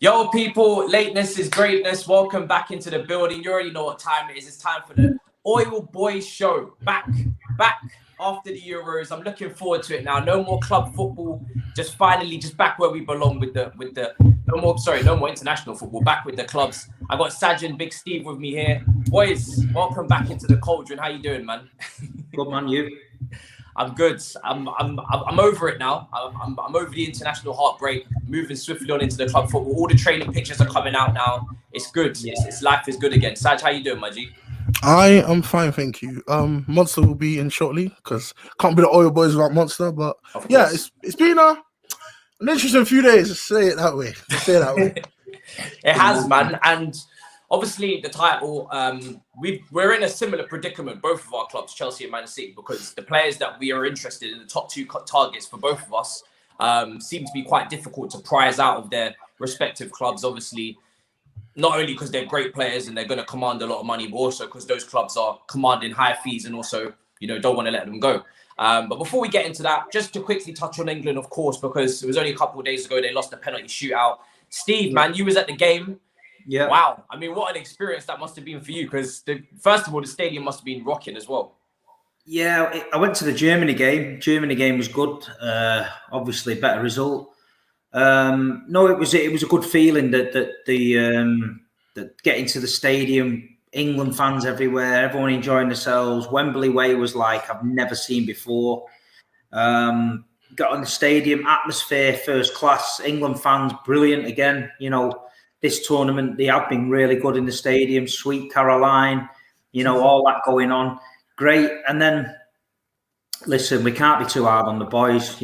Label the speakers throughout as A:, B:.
A: Yo, people, lateness is greatness. Welcome back into the building. You already know what time it is. It's time for the Oil Boys show. Back after the Euros. I'm looking forward to it now. No more club football. Just back where we belong with the no more international football. Back with the clubs. I got Sajin, Big Steve with me here. Boys, welcome back into the cauldron. How you doing, man?
B: Good man, you.
A: I'm good. I'm over it now. I'm over the international heartbreak. Moving swiftly on into the club football. All the training pictures are coming out now. It's good. It's life is good again. Saj, how you doing, my G?
C: I am fine, thank you. Monstar will be in shortly because can't be the Oil Boys without Monstar. But yeah, it's been an interesting few days. Let's say it that way.
A: It has, man, and. Obviously, the title, we're in a similar predicament, both of our clubs, Chelsea and Man City, because the players that we are interested in, the top two targets for both of us, seem to be quite difficult to prize out of their respective clubs. Obviously, not only because they're great players and they're going to command a lot of money, but also because those clubs are commanding higher fees and also, don't want to let them go. But before we get into that, just to quickly touch on England, of course, because it was only a couple of days ago they lost the penalty shootout. Steve, man, you was at the game.
B: Yeah.
A: Wow. I mean, what an experience that must have been for you, because first of all, the stadium must have been rocking as well.
B: Yeah, I went to the Germany game. Germany game was good. Obviously, better result. No, it was a good feeling that getting to the stadium, England fans everywhere, everyone enjoying themselves. Wembley Way was like I've never seen before. Got on the stadium, atmosphere first class. England fans brilliant again. This tournament, they have been really good in the stadium. Sweet Caroline, all that going on. Great. And then, listen, we can't be too hard on the boys.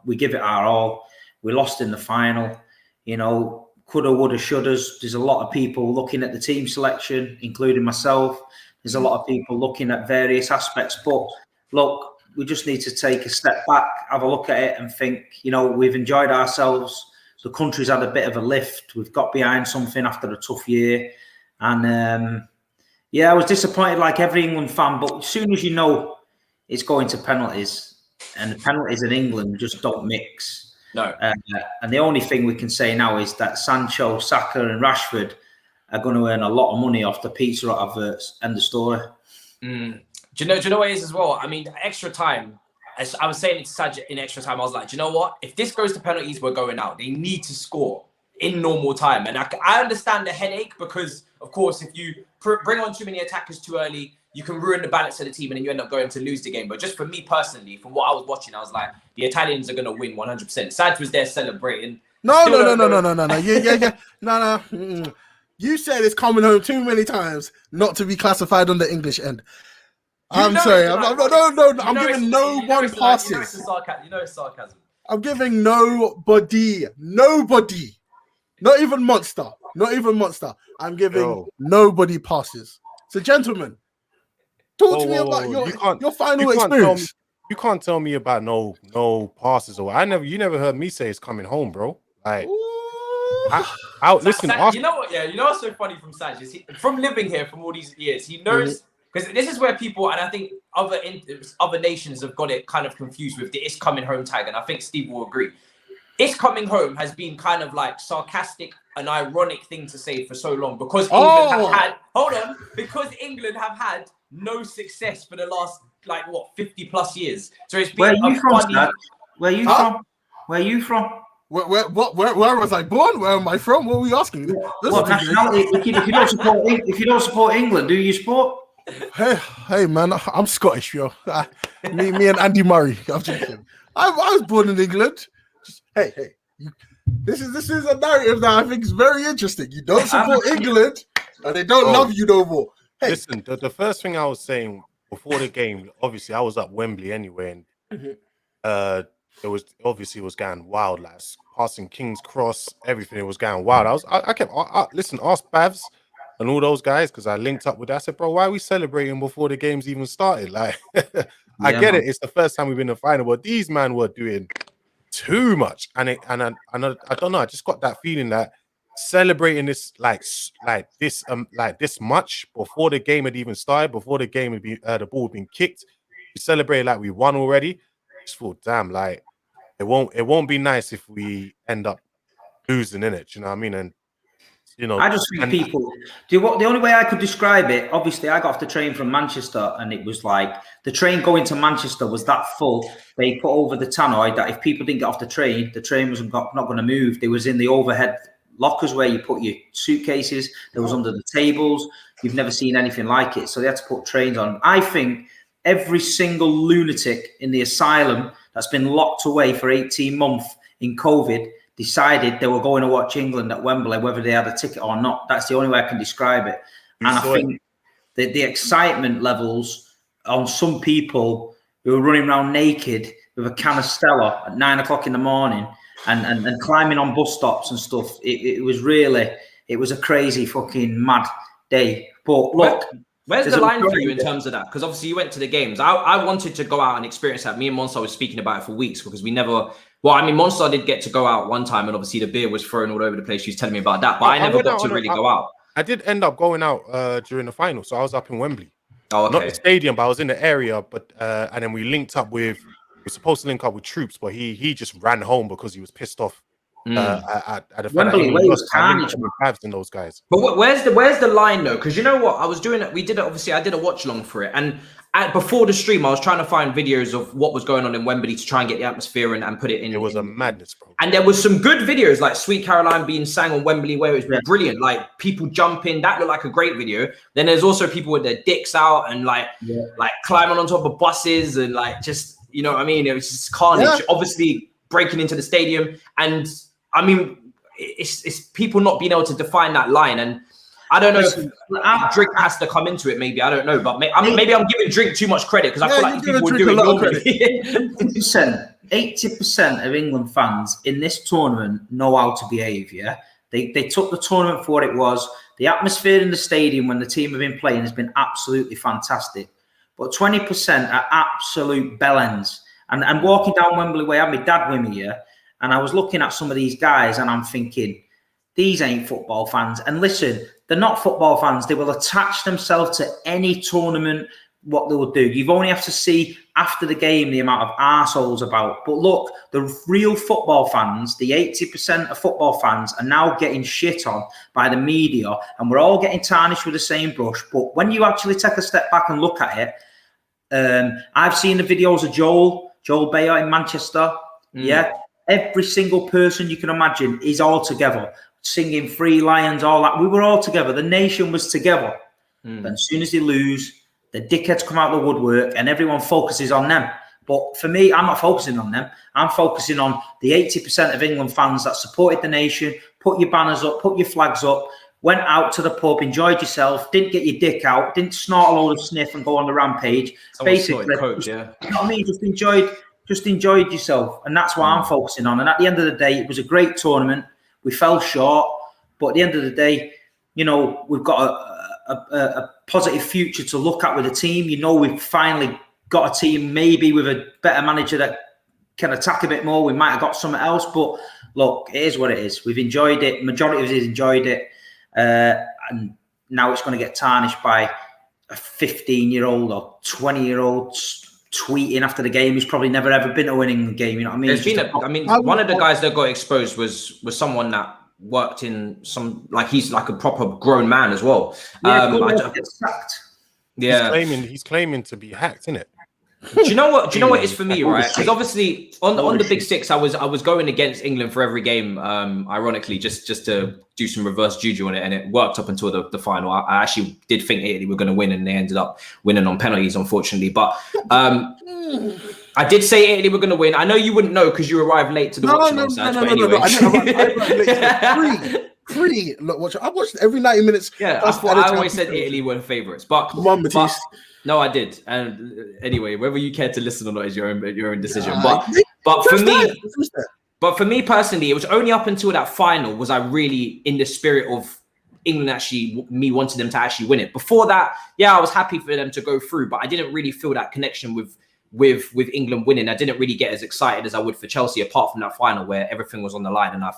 B: We give it our all. We lost in the final. Coulda, woulda, shouldas. There's a lot of people looking at the team selection, including myself. There's a lot of people looking at various aspects. But, look, we just need to take a step back, have a look at it and think, we've enjoyed ourselves. The country's had a bit of a lift. We've got behind something after a tough year. And, I was disappointed like every England fan. But as soon as it's going to penalties, and the penalties in England just don't mix.
A: No.
B: And the only thing we can say now is that Sancho, Saka and Rashford are going to earn a lot of money off the Pizza Hut adverts. End of story.
A: Do you know what it is as well? I mean, extra time. As I was saying it to Saj in extra time, I was like, do you know what? If this goes to penalties, we're going out. They need to score in normal time. And I understand the headache because, of course, if you bring on too many attackers too early, you can ruin the balance of the team and then you end up going to lose the game. But just for me personally, from what I was watching, I was like, the Italians are going to win 100%. Saj was there celebrating.
C: No. Yeah. No. You said it's coming home too many times not to be classified on the English end. I'm sorry. I'm giving no one passes.
A: It's sarcasm.
C: I'm giving nobody. Not even Monstar. I'm giving nobody passes. So, gentlemen, talk to me about your final experience.
D: You can't tell me about no passes or you never heard me say it's coming home, bro. Like, listen.
A: You know what? Yeah, you know what's so funny from Saj is from living here from all these years, he knows. Because this is where people, and I think other nations have got it kind of confused with the "it's coming home" tag, and I think Steve will agree. "It's coming home" has been kind of like sarcastic, an ironic thing to say for so long because England have had no success for the last 50 plus years. So it's been
B: Where are you from?
C: Where was I born? Where am I from? What are we asking?
B: What nationality? If you don't support England, do you support?
C: Hey, man, I'm Scottish, yo. Me and Andy Murray. I'm joking. I was born in England. This is a narrative that I think is very interesting. You don't support England, and they don't love you no more. Hey.
D: Listen, the first thing I was saying before the game, obviously I was at Wembley anyway, and it was going wild, like passing King's Cross, everything. It was going wild. I kept listen, ask Bavs and all those guys, because I linked up with that. I said, bro, why are we celebrating before the game's even started? Like, I get it. It's the first time we've been in the final, but these men were doing too much. And I don't know. I just got that feeling that celebrating this like this much before the game had even started, before the game had been the ball had been kicked, we celebrated like we won already. I just thought, damn, like it won't be nice if we end up losing in it. You know what I mean? And
B: I just think people the only way I could describe it. Obviously, I got off the train from Manchester, and it was like the train going to Manchester was that full. They put over the tannoy that if people didn't get off the train wasn't not going to move. They was in the overhead lockers where you put your suitcases. There was under the tables. You've never seen anything like it. So they had to put trains on. I think every single lunatic in the asylum that's been locked away for 18 months in COVID decided they were going to watch England at Wembley, whether they had a ticket or not. That's the only way I can describe it. And I think the excitement levels on some people who are running around naked with a can of Stella at 9 o'clock in the morning and climbing on bus stops and stuff, it was a crazy fucking mad day. But look,
A: where's the line for you in terms of that? Because obviously you went to the games. I wanted to go out and experience that. Me and Monstar was speaking about it for weeks because we never. Well, I mean, Monstar did get to go out one time, and obviously the beer was thrown all over the place. She was telling me about that, but I never got to really go out.
D: I did end up going out during the final, so I was up in Wembley.
A: Oh, okay.
D: Not the stadium, but I was in the area. But and then we linked up with. We were supposed to link up with troops, but he just ran home because he was pissed off at the
B: Wembley was carnage
D: with Pavs and those guys.
A: But where's the line though? Because you know what, I was doing it. We did it. Obviously, I did a watch along for it, and before the stream, I was trying to find videos of what was going on in Wembley to try and get the atmosphere and put it in.
D: It was a madness, bro.
A: And there was some good videos, like Sweet Caroline being sang on Wembley, where it was brilliant. Like people jumping, that looked like a great video. Then there's also people with their dicks out and like climbing on top of buses and like just. You know what I mean? It was just carnage, obviously breaking into the stadium. And I mean, it's people not being able to define that line. And I don't know if Drink has to come into it, maybe. I don't know. But maybe I'm giving Drink too much credit because I feel like people would do it normally.
B: 80% of England fans in this tournament know how to behave, yeah? They took the tournament for what it was. The atmosphere in the stadium when the team have been playing has been absolutely fantastic. But 20% are absolute bellends. And walking down Wembley Way, I had my dad with me here, and I was looking at some of these guys, and I'm thinking, these ain't football fans. And listen, they're not football fans. They will attach themselves to any tournament, what they will do. You've only have to see after the game the amount of arseholes about. But look, the real football fans, the 80% of football fans are now getting shit on by the media, and we're all getting tarnished with the same brush. But when you actually take a step back and look at it, I've seen the videos of Joel Bayer in Manchester. Yeah, every single person you can imagine is all together, singing Free Lions, all that. We were all together. The nation was together. But as soon as they lose, the dickheads come out of the woodwork and everyone focuses on them. But for me, I'm not focusing on them. I'm focusing on the 80% of England fans that supported the nation, put your banners up, put your flags up, went out to the pub, enjoyed yourself, didn't get your dick out, didn't snort a load of sniff and go on the rampage. Basically,
A: coke,
B: you know what I mean? Just enjoyed yourself. And that's what I'm focusing on. And at the end of the day, it was a great tournament. We fell short. But at the end of the day, you know, we've got a positive future to look at with the team. You know, we've finally got a team maybe with a better manager that can attack a bit more. We might have got something else. But look, it is what it is. We've enjoyed it. Majority of us enjoyed it. And now it's going to get tarnished by a 15-year-old or 20-year-old tweeting after the game who's probably never ever been to a winning game. You know what I mean?
A: One of the guys that got exposed was someone that worked in some, like, he's like a proper grown man as well.
D: He's claiming to be hacked, innit?
A: Do you know what it is for me, right? Because obviously on the Big Six, I was going against England for every game, ironically, just to do some reverse juju on it, and it worked up until the final. I actually did think Italy were going to win, and they ended up winning on penalties, unfortunately. But I did say Italy were going to win. I know you wouldn't know because you arrived late to the watching.
C: I watched every 90 minutes.
A: Yeah, I always said Italy were favourites, but no, I did. And anyway, whether you care to listen or not is your own decision. But for me personally, it was only up until that final was I really in the spirit of England actually me wanting them to actually win it. Before that, I was happy for them to go through, but I didn't really feel that connection with England winning. I didn't really get as excited as I would for Chelsea, apart from that final where everything was on the line and I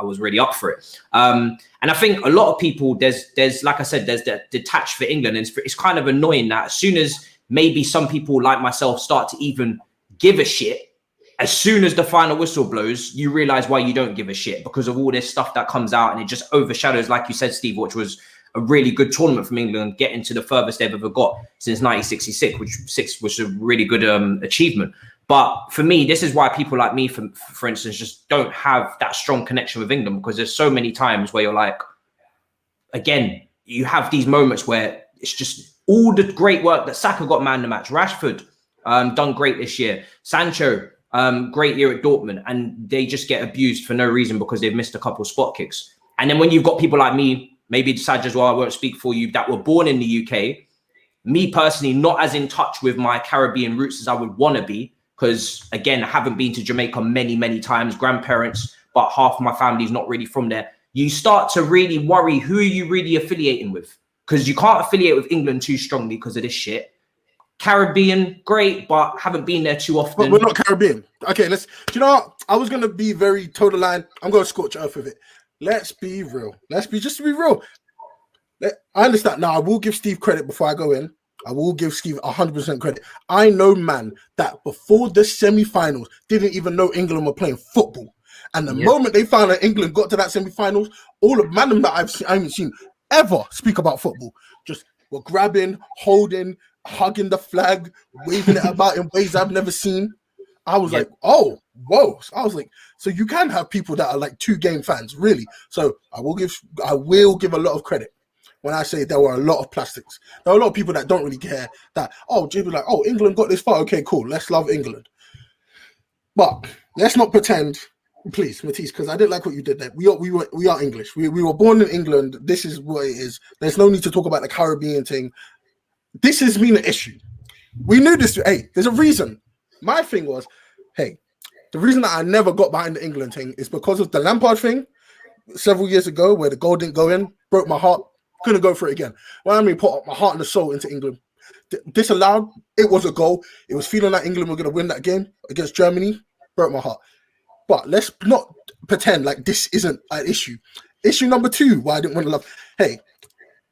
A: was really up for it. And I think a lot of people, there's like I said, there's that detached for England. And it's kind of annoying that as soon as maybe some people like myself start to even give a shit, as soon as the final whistle blows, you realize why you don't give a shit, because of all this stuff that comes out, and it just overshadows, like you said, Steve, which was a really good tournament from England, getting to the furthest they've ever got since 1966, which was a really good achievement. But for me, this is why people like me, for instance, just don't have that strong connection with England, because there's so many times where you're like, again, you have these moments where it's just all the great work that Saka got man of the match, Rashford done great this year, Sancho, great year at Dortmund, and they just get abused for no reason because they've missed a couple of spot kicks. And then when you've got people like me, maybe Saj as well, I won't speak for you, that were born in the UK, me personally, not as in touch with my Caribbean roots as I would want to be, because again, I haven't been to Jamaica many, many times, grandparents, but half of my family's not really from there. You start to really worry, who are you really affiliating with? Because you can't affiliate with England too strongly because of this shit. Caribbean, great, but haven't been there too often.
C: But we're not Caribbean. Okay, do you know what? I was going to be very total line. I'm going to scorch earth with it. Let's be real. Just to be real. I understand. Now, I will give Steve credit before I go in. I will give Steve 100% credit. I know, man, that before the semi-finals, didn't even know England were playing football. And the moment they found that England got to that semi-finals, all of man that I haven't seen ever speak about football just were grabbing, holding, hugging the flag, waving it about in ways I've never seen. I was like, oh, whoa. So I was like, so you can have people that are like 2-game fans, really. So I will give a lot of credit when I say there were a lot of plastics. There are a lot of people that don't really care that, England got this far. Okay, cool. Let's love England. But let's not pretend, please, Matisse, because I didn't like what you did there. We are English. We were born in England. This is what it is. There's no need to talk about the Caribbean thing. This has been an issue. We knew this. Hey, there's a reason. My thing was, the reason that I never got behind the England thing is because of the Lampard thing several years ago where the goal didn't go in, broke my heart, couldn't go for it again. Well, I mean, put my heart and the soul into England. Disallowed, it was a goal. It was feeling like England were going to win that game against Germany, broke my heart. But let's not pretend like this isn't an issue. Issue number 2, why I didn't want to love,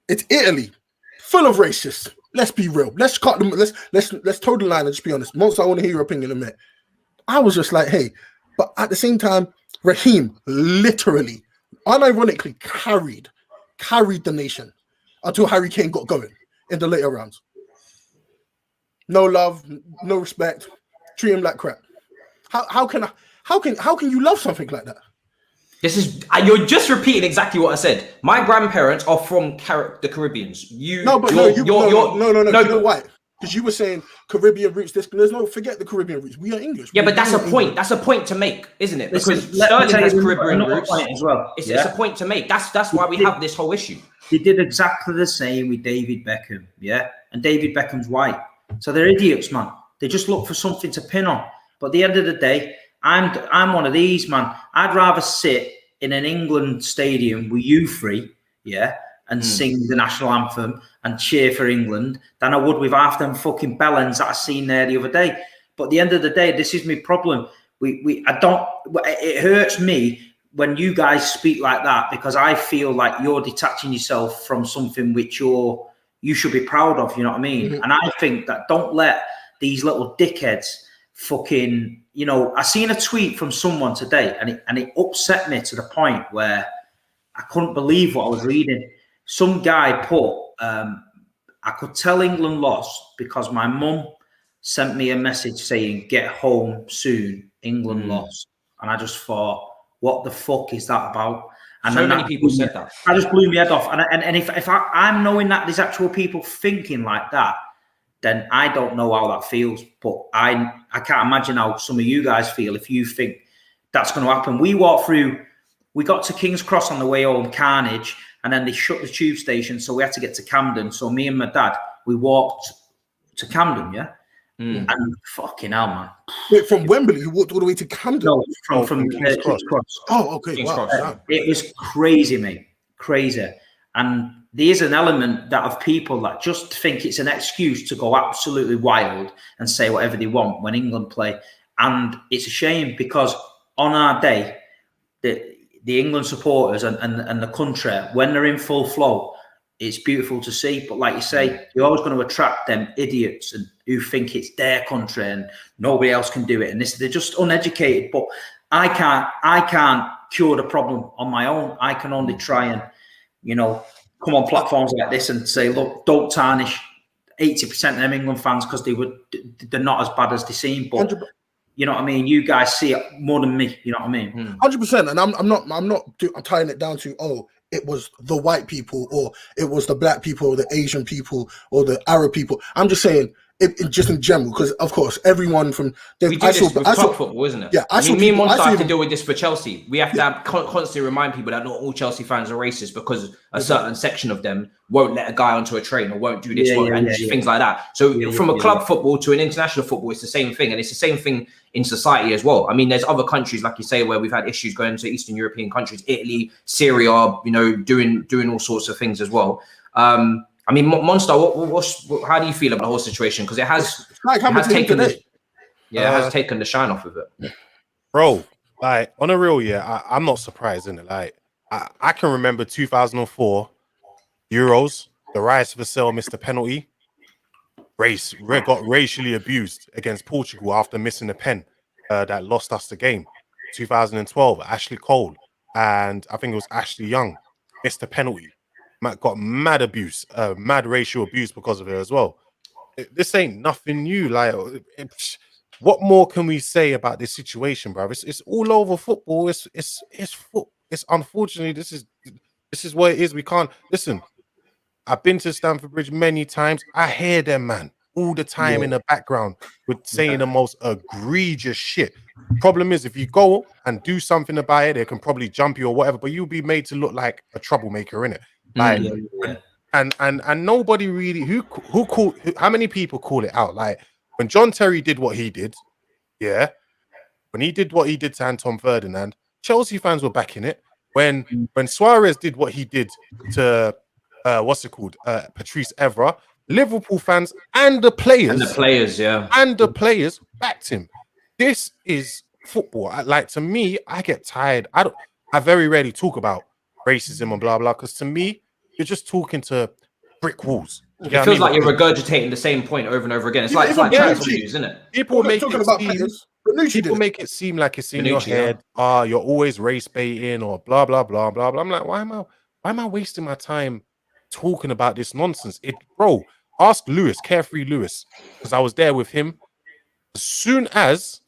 C: it's Italy, full of racists. Let's be real. Let's cut them. Let's toe the line and just be honest. Monstar, I want to hear your opinion in a minute. I was just like, but at the same time, Raheem literally, unironically carried the nation until Harry Kane got going in the later rounds. No love, no respect, treat him like crap. How can you love something like that?
A: This is you're just repeating exactly what I said. My grandparents are from the Caribbeans. You know
C: why? Because you were saying Caribbean roots. Forget the Caribbean roots. We are English.
A: Yeah, but that's a point. That's a point to make, isn't it? Because Sterling has Caribbean roots
B: as well.
A: It's a point to make. That's why we have this whole issue.
B: They did exactly the same with David Beckham, and David Beckham's white. So they're idiots, man. They just look for something to pin on. But at the end of the day, I'm one of these, man. I'd rather sit in an England stadium with you three, and sing the national anthem and cheer for England than I would with half them fucking bellends that I seen there the other day. But at the end of the day, this is my problem. It hurts me when you guys speak like that, because I feel like you're detaching yourself from something which you should be proud of, you know what I mean? Mm-hmm. And I think that don't let these little dickheads fucking, I seen a tweet from someone today and it upset me to the point where I couldn't believe what I was reading. Some guy put, I could tell England lost because my mum sent me a message saying, get home soon, England lost. And I just thought, what the fuck is that about? And
A: so many people said that.
B: I just blew my head off. And if I'm knowing that there's actual people thinking like that, then I don't know how that feels. But I can't imagine how some of you guys feel if you think that's going to happen. We got to King's Cross on the way home, carnage, and then they shut the tube station, so we had to get to Camden. So me and my dad, we walked to Camden, And fucking hell, man.
C: Wait, from Wembley, you walked all the way to Camden?
B: No, from King's Cross.
C: Oh, okay.
A: King's
C: Wow.
A: Cross.
B: It was crazy, mate. Crazy. And there's an element of people that just think it's an excuse to go absolutely wild and say whatever they want when England play. And it's a shame because on our day, the England supporters and the country, when they're in full flow, it's beautiful to see. But like you say, you're always going to attract them idiots and who think it's their country and nobody else can do it. And they're just uneducated. But I can't cure the problem on my own. I can only try and, come on platforms like this and say, look, don't tarnish 80% of them England fans because they're not as bad as they seem. But you know what I mean? You guys see it more than me. You know what I mean?
C: 100%. And I'm not tying it down to, it was the white people or it was the black people or the Asian people or the Arab people. I'm just saying it just in general, because of course everyone from
A: we do this with club football, isn't it?
C: Yeah,
A: me and Monstar have to deal with this for Chelsea. We have to constantly remind people that not all Chelsea fans are racist because a certain section of them won't let a guy onto a train or won't do this things like that. So from a club football to an international football, it's the same thing, and it's the same thing in society as well. I mean, there's other countries, like you say, where we've had issues going to Eastern European countries, Italy, Syria, doing all sorts of things as well. I mean, Monstar, how do you feel about the whole situation? Because it has taken the shine off of it.
D: Bro, like, on a real, I'm not surprised, innit? Like, I can remember 2004 Euros, the rise for sale missed a penalty. Got racially abused against Portugal after missing a pen that lost us the game. 2012, Ashley Cole and I think it was Ashley Young missed a penalty. Got mad abuse, mad racial abuse because of it as well. This ain't nothing new. Like, what more can we say about this situation, bro? It's all over football. It's unfortunately this is what it is. We can't listen. I've been to Stamford Bridge many times. I hear them, man, all the time in the background with saying the most egregious shit. Problem is, if you go and do something about it, they can probably jump you or whatever, but you'll be made to look like a troublemaker, innit? Like, and nobody really how many people call it out? Like when John Terry did what he did, when he did what he did to Anton Ferdinand, Chelsea fans were backing it. When Suarez did what he did to Patrice Evra, Liverpool fans and the players backed him. This is football. To me, I get tired. I very rarely talk about racism and blah blah, because to me, you're just talking to brick walls.
A: It feels like you're regurgitating the same point over and over again. It's like trans news, isn't it?
D: People make it seem like it's in your head. You're always race baiting or blah blah blah blah blah. I'm like, why am I wasting my time talking about this nonsense? Bro, ask Lewis, Carefree Lewis, because I was there with him. As soon as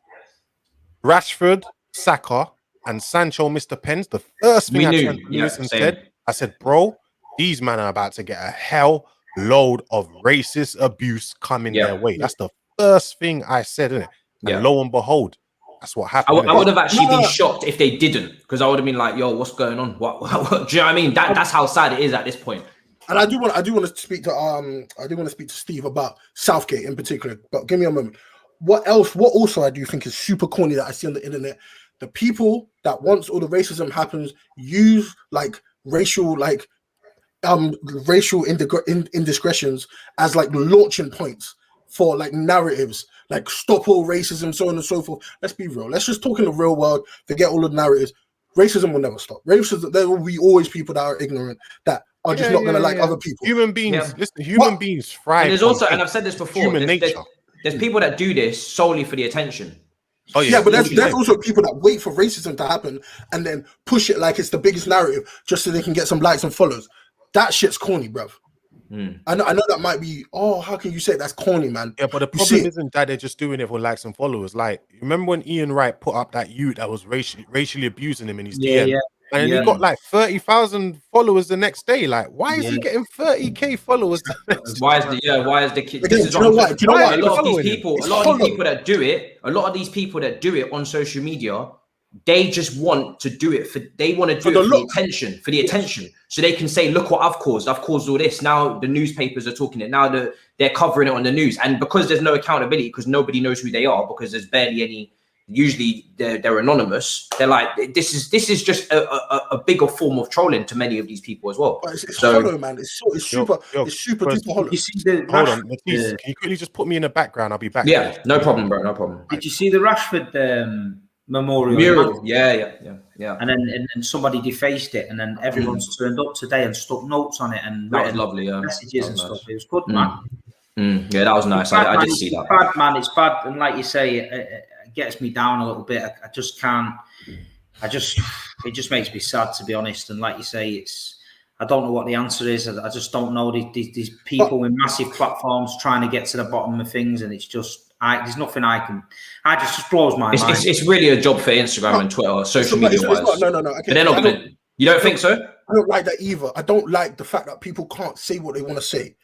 D: Rashford, Saka, and Sancho missed the pens, the first thing I turned to Lewis and said, bro, these men are about to get a hell load of racist abuse coming their way. That's the first thing I said, innit? And lo and behold, that's what happened.
A: I would have actually been shocked if they didn't, because I would have been like, yo, what's going on? What do you know what I mean? That's how sad it is at this point.
C: And I do want to speak to Steve about Southgate in particular, but give me a moment. What also I do think is super corny that I see on the internet, the people that once all the racism happens use racial indiscretions as launching points for narratives, stop all racism, so on and so forth. Let's be real. Let's just talk in the real world. Forget all the narratives. Racism will never stop. Racism, there will be always people that are ignorant that are just not going to like other people.
D: Human beings, listen, human beings thrive.
A: And there's also, and I've said this before, there's people that do this solely for the attention.
C: Oh yeah, but there's also people that wait for racism to happen and then push it like it's the biggest narrative just so they can get some likes and follows. That shit's corny, bruv. I know that might be, how can you say that's corny, man?
D: Yeah, but the problem isn't that they're just doing it for likes and followers. Like, remember when Ian Wright put up that youth that was racially abusing him in his DM? And then he got 30,000 followers the next day. Like, why is he getting 30k followers?
A: Why is the kid? This is what a lot of these people that do it on social media, they just want to do it for the attention. So they can say, look what I've caused all this. Now the newspapers are talking it. Now they're covering it on the news. And because there's no accountability, because nobody knows who they are, because there's barely any, usually they're anonymous. They're like, this is just a bigger form of trolling to many of these people as well.
C: But it's hollow, man. It's super duper hollow.
B: You see
D: hold on, Matisse, can you quickly just put me in the background? I'll be back.
A: Yeah, no problem, bro. No problem.
B: Did you see the Rashford memorial.
A: Yeah.
B: And then somebody defaced it, and then everyone's turned up today and stuck notes on it and
A: that was lovely. Yeah,
B: messages and stuff. It was good, man.
A: Yeah, that was nice. I did see that.
B: It's bad, man. It's bad, and like you say, it gets me down a little bit. I just can't. It just makes me sad, to be honest. And like you say, I don't know what the answer is. I just don't know. These people with massive platforms trying to get to the bottom of things, and it's just there's nothing I can. I just blows my mind.
A: It's really a job for Instagram and Twitter, social media wise.
C: No. Okay.
A: But they're not gonna. You don't think so?
C: I don't like that either. I don't like the fact that people can't say what they want to say,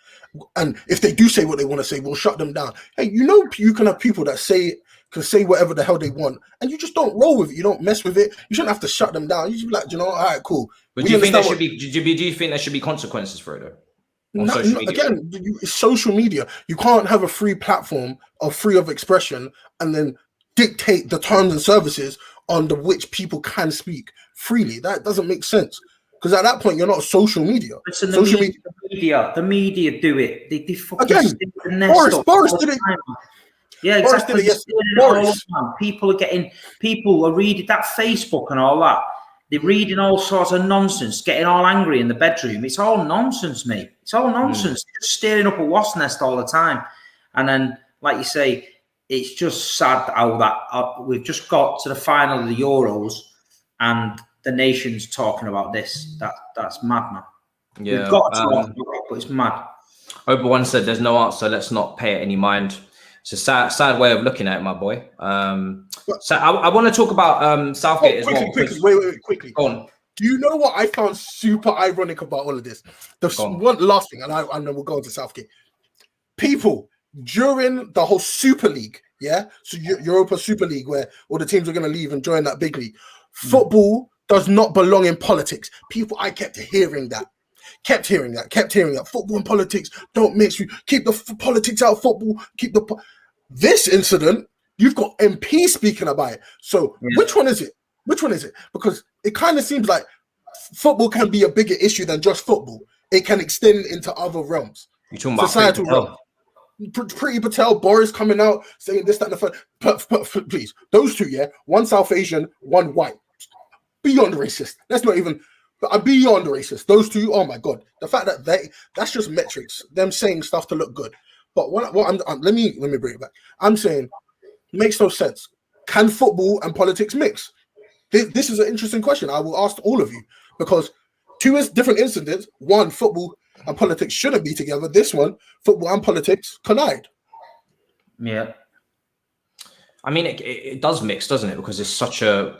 C: and if they do say what they want to say, we'll shut them down. Hey, you can have people that can say whatever the hell they want, and you just don't roll with it. You don't mess with it. You shouldn't have to shut them down. You should be like, all right, cool.
A: But do you think there should be? Do you think there should be consequences for it though?
C: Again, it's social media. You can't have a free platform or free of expression and then dictate the terms and services under which people can speak freely. That doesn't make sense. Because at that point, you're not social media.
B: Listen, the media do it. They fucking
C: again. Boris did it.
B: Yeah, exactly. People are reading that Facebook and all that. They're reading all sorts of nonsense, getting all angry in the bedroom. It's all nonsense, mate. It's all nonsense. Just staring up a wasp nest all the time. And then, like you say, it's just sad how that we've just got to the final of the Euros and the nation's talking about this. That's mad, man.
A: Yeah,
B: we've got to talk about it, but it's mad.
A: Obi-Wan said there's no answer. Let's not pay it any mind. It's a sad way of looking at it, my boy. So I want to talk about Southgate as well.
C: Quickly. Go on. Do you know what I found super ironic about all of this? The one last thing, and then we'll go on to Southgate. People, during the whole Super League, so Europa Super League, where all the teams are going to leave and join that big league, football does not belong in politics. People, I kept hearing that. Football and politics don't mix. You keep the politics out of football. This incident, you've got MP speaking about it. So which one is it? Because it kind of seems like football can be a bigger issue than just football. It can extend into other realms.
A: You're talking about societal realms.
C: Priti Patel, Boris coming out saying this, that, and the third. Please, those two, one South Asian, one white. Beyond racist. That's not even. I'm beyond racist. Those two, oh my god, the fact that that's just metrics. Them saying stuff to look good. But let me bring it back. I'm saying it makes no sense. Can football and politics mix? This is an interesting question. I will ask all of you because two different incidents. One, football and politics shouldn't be together. This one, football and politics collide.
B: Yeah.
A: I mean, it does mix, doesn't it? Because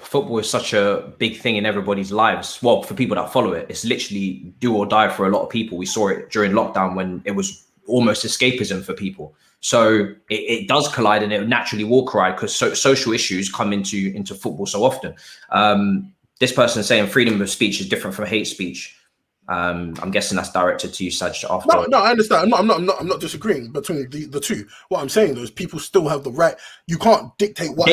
A: football is such a big thing in everybody's lives. Well, for people that follow it, it's literally do or die for a lot of people. We saw it during lockdown when it was almost escapism for people. So it does collide, and it naturally will collide because social issues come into football so often. This person saying freedom of speech is different from hate speech. I'm guessing that's directed to you, Saj. After
C: no, I understand. I'm not disagreeing between the two. What I'm saying though is people still have the right. You can't dictate what.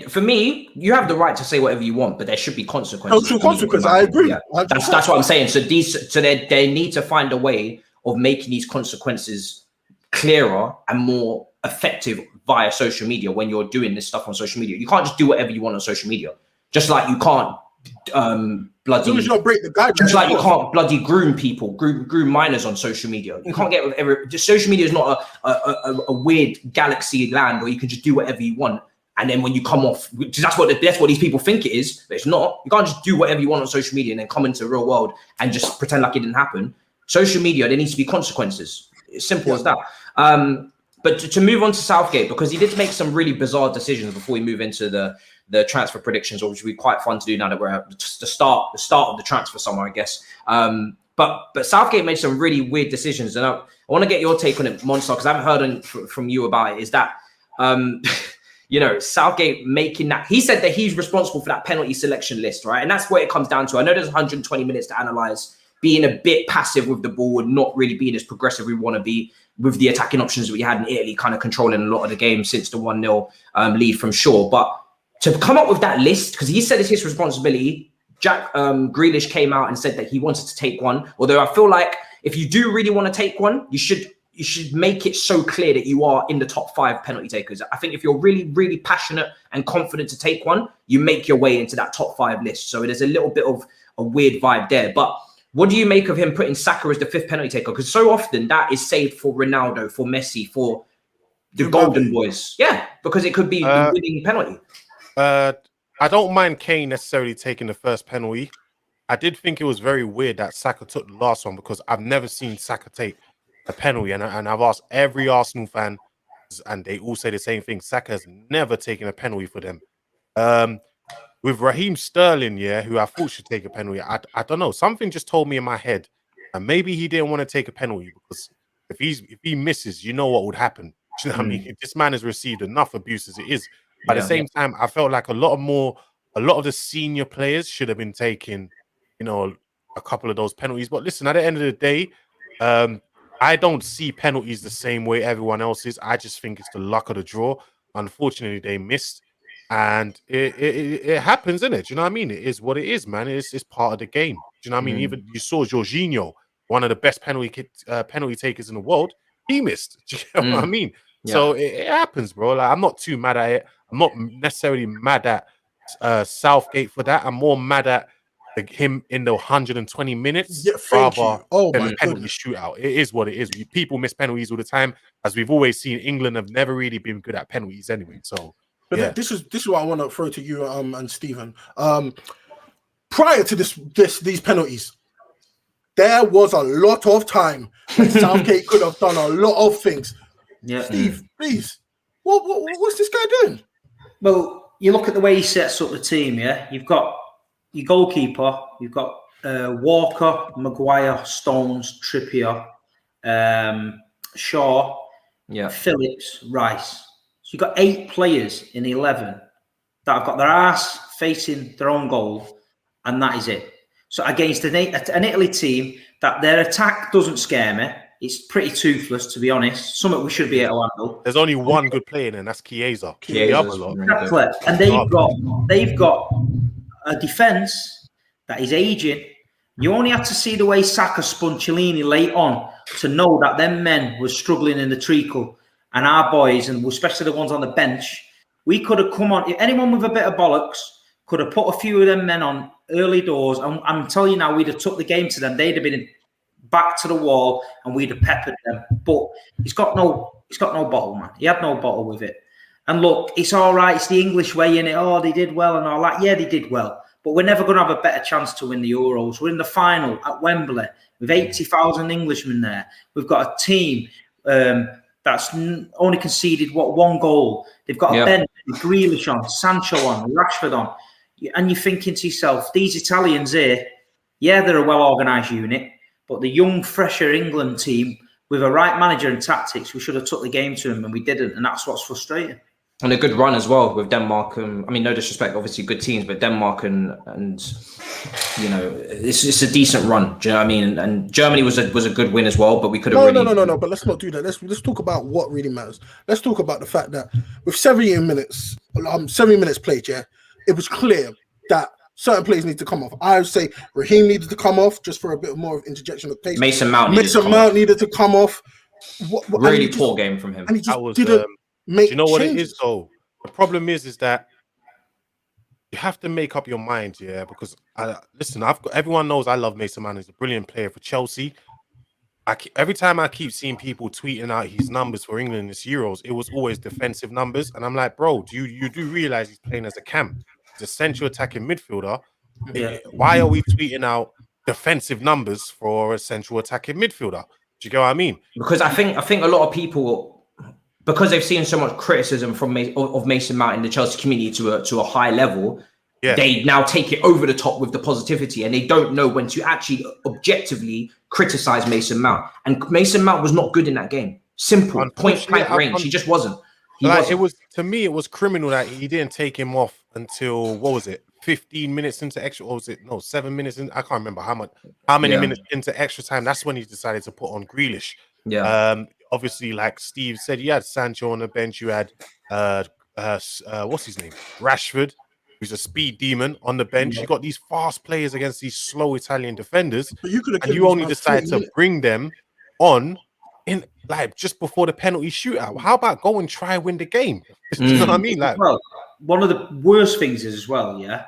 A: For me, you have the right to say whatever you want, but there should be consequences.
C: I agree.
A: Yeah. That's what I'm saying. So they need to find a way of making these consequences clearer and more effective via social media. When you're doing this stuff on social media, you can't just do whatever you want on social media. Just like you can't. Bloody, as soon as you don't break the guidelines, just like you can't bloody groom minors on social media. You can't get with just social media is not a weird galaxy land where you can just do whatever you want. And then when you come off, that's what these people think it is, but it's not. You can't just do whatever you want on social media and then come into the real world and just pretend like it didn't happen. Social media, there needs to be consequences. It's simple as that. But to move on to Southgate, because he did make some really bizarre decisions before we move into the transfer predictions, which would be quite fun to do now that we're at the start of the transfer summer, I guess. But Southgate made some really weird decisions, and I want to get your take on it, Monstar, because I haven't heard from you about it. Is that Southgate making that? He said that he's responsible for that penalty selection list, right? And that's what it comes down to. I know there's 120 minutes to analyze. Being a bit passive with the ball and not really being as progressive we want to be with the attacking options that we had in Italy, kind of controlling a lot of the game since the 1-0 lead from Shaw. But to come up with that list, because he said it's his responsibility, Jack Grealish came out and said that he wanted to take one. Although I feel like if you do really want to take one, you should make it so clear that you are in the top 5 penalty takers. I think if you're really, really passionate and confident to take one, you make your way into that top 5 list. So there's a little bit of a weird vibe there. But what do you make of him putting Saka as the 5th penalty taker? Because so often that is saved for Ronaldo, for Messi, for the golden boys. Yeah, because it could be the winning penalty.
D: I don't mind Kane necessarily taking the first penalty. I did think it was very weird that Saka took the last one because I've never seen Saka take a penalty. And I've asked every Arsenal fan, and they all say the same thing. Saka has never taken a penalty for them. With Raheem Sterling, who I thought should take a penalty, I don't know. Something just told me in my head, and maybe he didn't want to take a penalty because if he misses, you know what would happen. Do you know what I mean? This man has received enough abuse as it is. At the same time, I felt like a lot of the senior players should have been taking, a couple of those penalties. But listen, at the end of the day, I don't see penalties the same way everyone else is. I just think it's the luck of the draw. Unfortunately, they missed. And it happens, isn't it? Do you know what I mean? It is what it is, man. It's part of the game. Do you know what I mean? Even you saw Jorginho, one of the best penalty takers in the world, he missed. Do you know what I mean? Yeah. So it happens, bro. Like, I'm not too mad at it. I'm not necessarily mad at Southgate for that. I'm more mad at him in the 120 minutes rather than the penalty shootout. It is what it is. People miss penalties all the time. As we've always seen, England have never really been good at penalties anyway. So,
C: but this is what I want to throw to you and Stephen. Prior to these penalties, there was a lot of time when Southgate could have done a lot of things. Yeah, Steve, please. What's this guy doing?
B: Well, you look at the way he sets up the team. Yeah, you've got your goalkeeper. You've got Walker, Maguire, Stones, Trippier, Shaw, Phillips, Rice. So you've got 8 players in 11 that have got their arse facing their own goal, and that is it. So against an Italy team that their attack doesn't scare me. It's pretty toothless, to be honest. Something we should be able to handle.
D: There's only one good player, and that's Chiesa.
B: Exactly. And they've got a defence that is aging. You only have to see the way Saka spun Chiellini late on to know that them men were struggling in the treacle, and our boys, and especially the ones on the bench, we could have come on. If anyone with a bit of bollocks could have put a few of them men on early doors, and I'm telling you now, we'd have took the game to them. They'd have been back to the wall, and we'd have peppered them. But he's got no bottle, man. He had no bottle with it. And look, it's all right. It's the English way in it. Oh, they did well and all that. Yeah, they did well. But we're never going to have a better chance to win the Euros. We're in the final at Wembley with 80,000 Englishmen there. We've got a team that's only conceded, 1 goal. They've got a bench with Grealish on, Sancho on, Rashford on. And you're thinking to yourself, these Italians here, they're a well-organised unit. But the young, fresher England team, with a right manager and tactics, we should have took the game to them, and we didn't. And that's what's frustrating.
A: And a good run as well with Denmark. No disrespect, obviously good teams, but Denmark and it's a decent run. Do you know what I mean? And Germany was a good win as well, but we could have
C: No. But let's not do that. Let's talk about what really matters. Let's talk about the fact that with 70 minutes played, it was clear that certain players need to come off. I would say Raheem needed to come off just for a bit more of interjection of pace.
A: Mason Mount
C: needed to come off.
A: Really poor game from him.
C: And he just didn't make.
D: Do you know what
C: changes.
D: it is though? The problem is that you have to make up your mind, because everyone knows I love Mason Mount. He's a brilliant player for Chelsea. Every time I keep seeing people tweeting out his numbers for England in this Euros, it was always defensive numbers, and I'm like, bro, you do realize he's playing as a cam? He's a central attacking midfielder. Why are we tweeting out defensive numbers for a central attacking midfielder? Do you get what I mean?
A: Because I think a lot of people, because they've seen so much criticism of Mason Mount in the Chelsea community to a high level, they now take it over the top with the positivity, and they don't know when to actually objectively criticize Mason Mount. And Mason Mount was not good in that game. Simple, point blank range. He just wasn't.
D: It was criminal that he didn't take him off until 15 minutes into extra, or was it 7 minutes in? I can't remember how many minutes into extra time. That's when he decided to put on Grealish. Obviously, like Steve said, you had Sancho on the bench. You had what's his name, Rashford, who's a speed demon on the bench. You got these fast players against these slow Italian defenders,
C: but you
D: only decided to bring them on in like just before the penalty shootout. How about go and try and win the game? Do you know what I mean? Like,
B: well, one of the worst things is as well, yeah.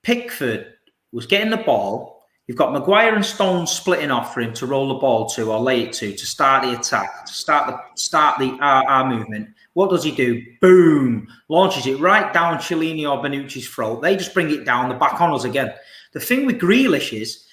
B: Pickford was getting the ball. You've got Maguire and Stones splitting off for him to roll the ball to or lay it to start the attack, to start our movement. What does he do? Boom! Launches it right down Chiellini or Bonucci's throat. They just bring it down. They're back on us again. The thing with Grealish is,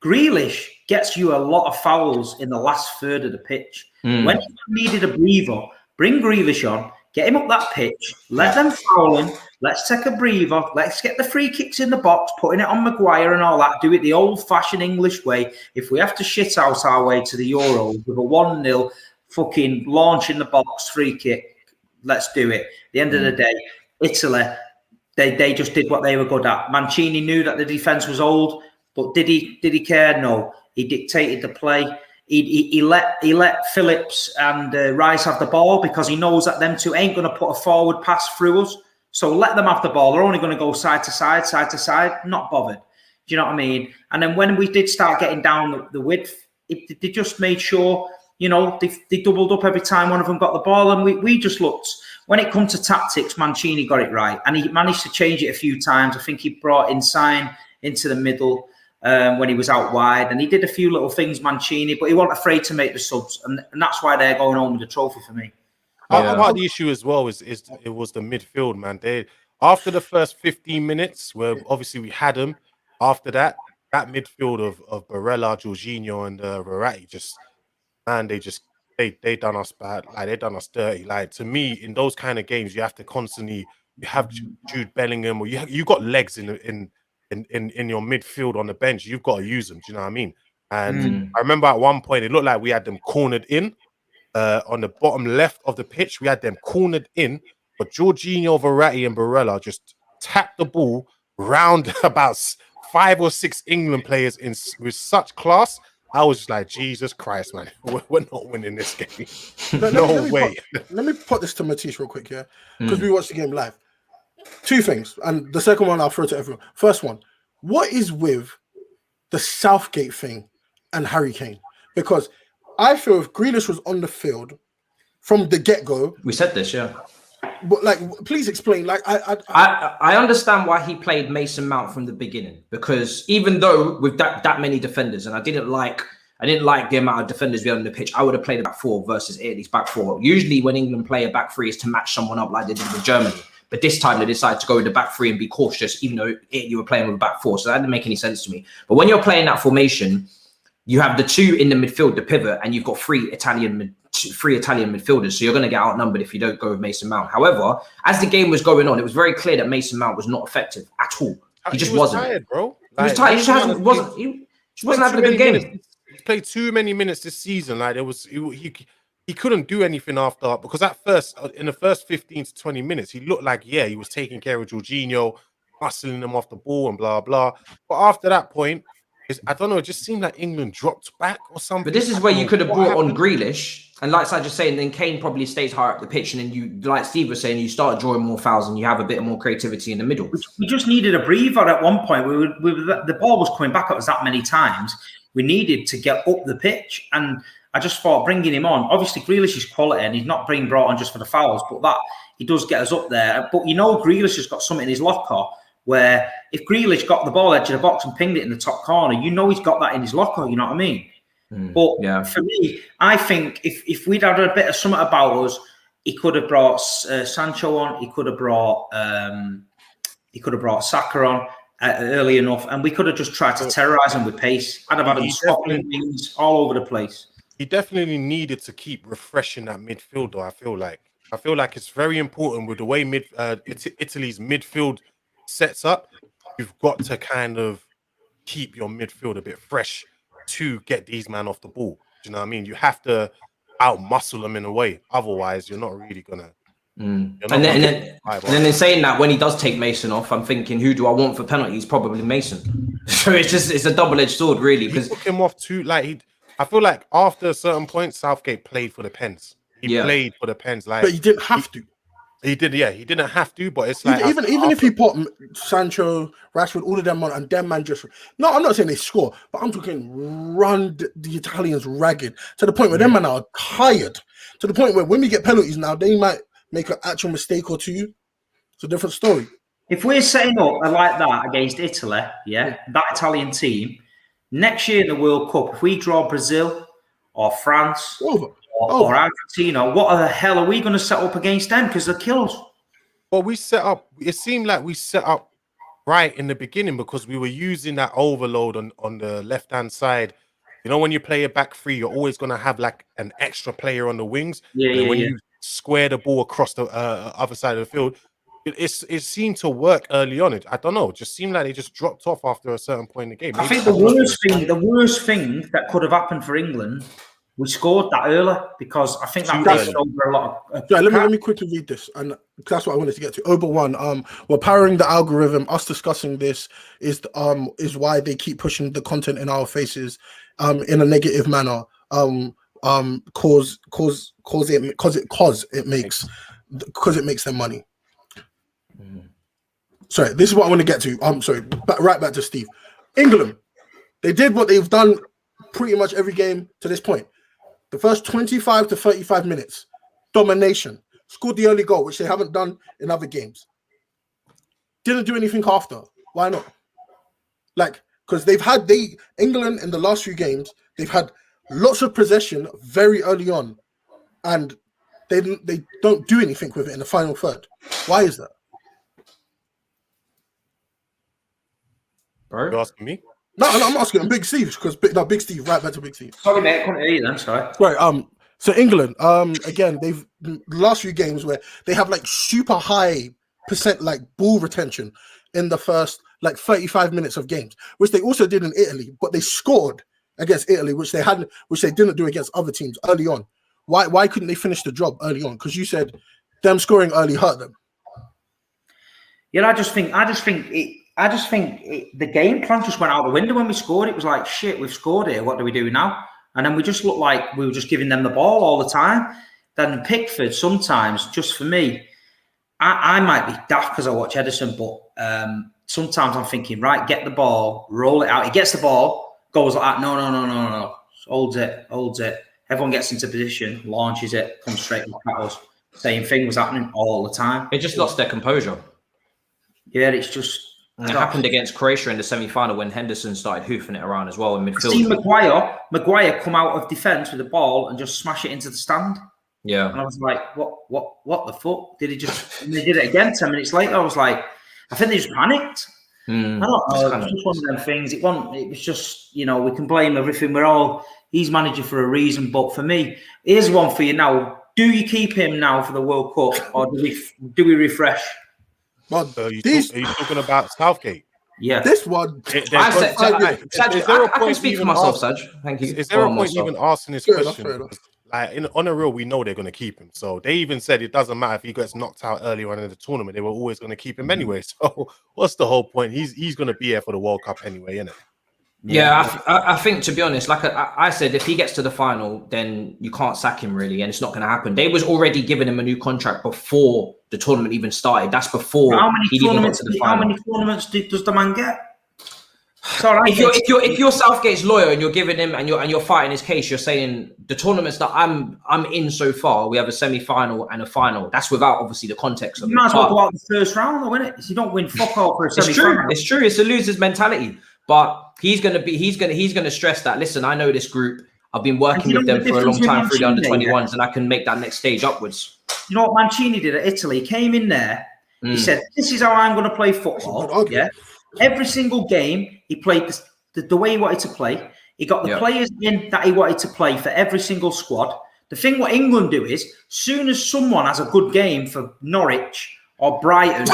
B: Grealish gets you a lot of fouls in the last third of the pitch. When you needed a breather, bring Grealish on, get him up that pitch, let them foul him. Let's take a breather. Let's get the free kicks in the box, putting it on Maguire and all that. Do it the old-fashioned English way. If we have to shit out our way to the Euros with a 1-0 fucking launch in the box free kick, let's do it. At the end of the day, Italy, they just did what they were good at. Mancini knew that the defence was old, but did he care? No. He dictated the play. He let Phillips and Rice have the ball because he knows that them two ain't going to put a forward pass through us. So let them have the ball. They're only going to go side to side, not bothered. Do you know what I mean? And then when we did start getting down the width, they just made sure, you know, they doubled up every time one of them got the ball. And we just looked, when it comes to tactics, Mancini got it right. And he managed to change it a few times. I think he brought Insigne into the middle when he was out wide. And he did a few little things, Mancini, but he wasn't afraid to make the subs. And that's why they're going home with the trophy for me.
D: Part of the issue as well is it was the midfield, man. They after the first 15 minutes, where obviously we had them. After that midfield of Barella, Jorginho, and Verratti, they done us bad. Like they done us dirty. Like to me, in those kind of games, you have to constantly have Jude Bellingham, or you got legs in your midfield on the bench. You've got to use them. Do you know what I mean? And I remember at one point it looked like we had them cornered in. On the bottom left of the pitch, we had them cornered in, but Jorginho, Verratti, and Barella just tapped the ball round about 5 or 6 England players with such class. I was just like, Jesus Christ, man, we're not winning this game. No way.
C: Let me put this to Matisse real quick, yeah, because we watched the game live. 2 things, and the second one I'll throw to everyone. First one, what is with the Southgate thing and Harry Kane? Because I feel if Grealish was on the field from the get-go...
A: We said this, yeah.
C: But, like, please explain. Like,
A: I understand why he played Mason Mount from the beginning. Because even though with that many defenders, and I didn't like the amount of defenders we had on the pitch, I would have played a back 4 versus Italy's back 4. Usually when England play a back 3 is to match someone up like they did with Germany. But this time they decided to go with the back 3 and be cautious, even though you were playing with a back 4. So that didn't make any sense to me. But when you're playing that formation... You have the 2 in the midfield, the pivot, and you've got 3 Italian midfielders. So you're going to get outnumbered if you don't go with Mason Mount. However, as the game was going on, it was very clear that Mason Mount was not effective at all. He just wasn't.
D: Tired, bro.
A: He was tired. He just wasn't having a good game.
D: He played too many minutes this season. Like he couldn't do anything after, because in the first 15 to 20 minutes, he looked like he was taking care of Jorginho, hustling him off the ball and blah blah. But after that point, I don't know, it just seemed like England dropped back or something.
A: But this is where you could have brought on Grealish, and like I just saying, then Kane probably stays higher up the pitch, and then you, like Steve was saying, you start drawing more fouls and you have a bit more creativity in the middle.
B: We just needed a breather at one point. The ball was coming back at us that many times. We needed to get up the pitch, and I just thought bringing him on. Obviously, Grealish is quality, and he's not being brought on just for the fouls, but that he does get us up there. But you know, Grealish has got something in his locker where if Grealish got the ball edge of the box and pinged it in the top corner, you know he's got that in his locker, you know what I mean? But for me, I think if we'd had a bit of something about us, he could have brought Sancho on, he could have brought Saka on early enough, and we could have just tried to terrorise him with pace. I'd have had him Scotland wings all over the place.
D: He definitely needed to keep refreshing that midfield, though. I feel like it's very important with the way Italy's midfield sets up. You've got to kind of keep your midfield a bit fresh to get these men off the ball. Do you know what I mean? You have to out-muscle them in a way. Otherwise, you're not really going to...
A: And then in saying that, when he does take Mason off, I'm thinking, who do I want for penalties? Probably Mason. So it's a double-edged sword, really.
D: He took him off too. I feel like after a certain point, Southgate played for the pens. He played for the pens.
C: But he didn't have to.
D: He did, yeah. He didn't have to, but it's like
C: even if he put Sancho, Rashford, all of them on, and them man just no, I'm not saying they score, but I'm talking run the Italians ragged to the point where them man are tired. To the point where when we get penalties now, they might make an actual mistake or two. It's a different story.
B: If we're setting up like that against Italy, that Italian team, next year in the World Cup, if we draw Brazil or France or Argentina, what the hell are we going to set up against them? Because they'll kill us.
D: Well, it seemed like we set up right in the beginning because we were using that overload on the left-hand side. You know, when you play a back three, you're always going to have like an extra player on the wings. When you square the ball across the other side of the field, it seemed to work early on. I don't know. It just seemed like they just dropped off after a certain point in the game.
B: I think the worst thing that could have happened for England, we scored that early because I think that takes over a lot of.
C: Let me quickly read this, and that's what I wanted to get to. Ober one, we're powering the algorithm. Us discussing this is why they keep pushing the content in our faces, in a negative manner. Cause it makes them money. Sorry, this is what I want to get to. I'm sorry, right back to Steve. England, they did what they've done pretty much every game to this point. The first 25 to 35 minutes, domination. Scored the early goal, which they haven't done in other games. Didn't do anything after. Why not? Because England in the last few games, they've had lots of possession very early on, and they don't do anything with it in the final third. Why is that?
D: Bro, you asking me?
C: No, I'm asking Big Steve because Big Steve, right back to Big Steve.
B: Sorry, mate, I couldn't hear you then. Sorry.
C: Right. So England, again, they've the last few games where they have like super high percent like ball retention in the first like 35 minutes of games, which they also did in Italy, but they scored against Italy, which they didn't do against other teams early on. Why couldn't they finish the job early on? Because you said them scoring early hurt them.
B: Yeah, I just think the game plan just went out the window when we scored. It was like, shit, we've scored here. What do we do now? And then we just looked like we were just giving them the ball all the time. Then Pickford, sometimes, just for me, I might be daft because I watch Edison, but sometimes I'm thinking, right, get the ball, roll it out. He gets the ball, goes like that. No. Holds it. Everyone gets into position, launches it, comes straight with tackles. Same thing was happening all the time.
A: They just lost their composure.
B: Yeah, it's just...
A: And it happened against Croatia in the semi-final when Henderson started hoofing it around as well in midfield.
B: See Maguire come out of defence with the ball and just smash it into the stand.
A: Yeah.
B: And I was like, what the fuck? Did he just... And they did it again 10 minutes later. I was like, I think they just panicked. I don't know. It was just one of them things. It was just, we can blame everything. He's manager for a reason. But for me, here's one for you now. Do you keep him now for the World Cup or do we refresh?
D: Are you talking about Southgate?
B: Yeah.
C: This one.
A: Is there a point speak for myself, Saj? Thank you.
D: Is there a point even asking this question? Like on the real, we know they're going to keep him. So they even said it doesn't matter if he gets knocked out earlier on in the tournament. They were always going to keep him anyway. So what's the whole point? He's going to be here for the World Cup anyway, isn't it?
A: Yeah, I think, to be honest, like I said, if he gets to the final, then you can't sack him really, and it's not going to happen. They was already giving him a new contract before the tournament even started. That's before he even got to the final.
B: How many tournaments does the man get? Sorry,
A: if you're Southgate's lawyer and you're giving him and you're fighting his case, you're saying the tournaments that I'm in so far, we have a semi-final and a final. That's without obviously the context of it.
B: You might as well go out the first round, though, innit? You don't win fuck all for a semi-final.
A: It's true. It's a loser's mentality. But he's gonna stress that. Listen, I know this group. I've been working with them for a long time through the under-21s, and I can make that next stage upwards.
B: You know what Mancini did at Italy? He came in there. He said, "This is how I'm going to play football." Yeah. Every single game, he played the way he wanted to play. He got the players in that he wanted to play for every single squad. The thing what England do is, soon as someone has a good game for Norwich or Brighton,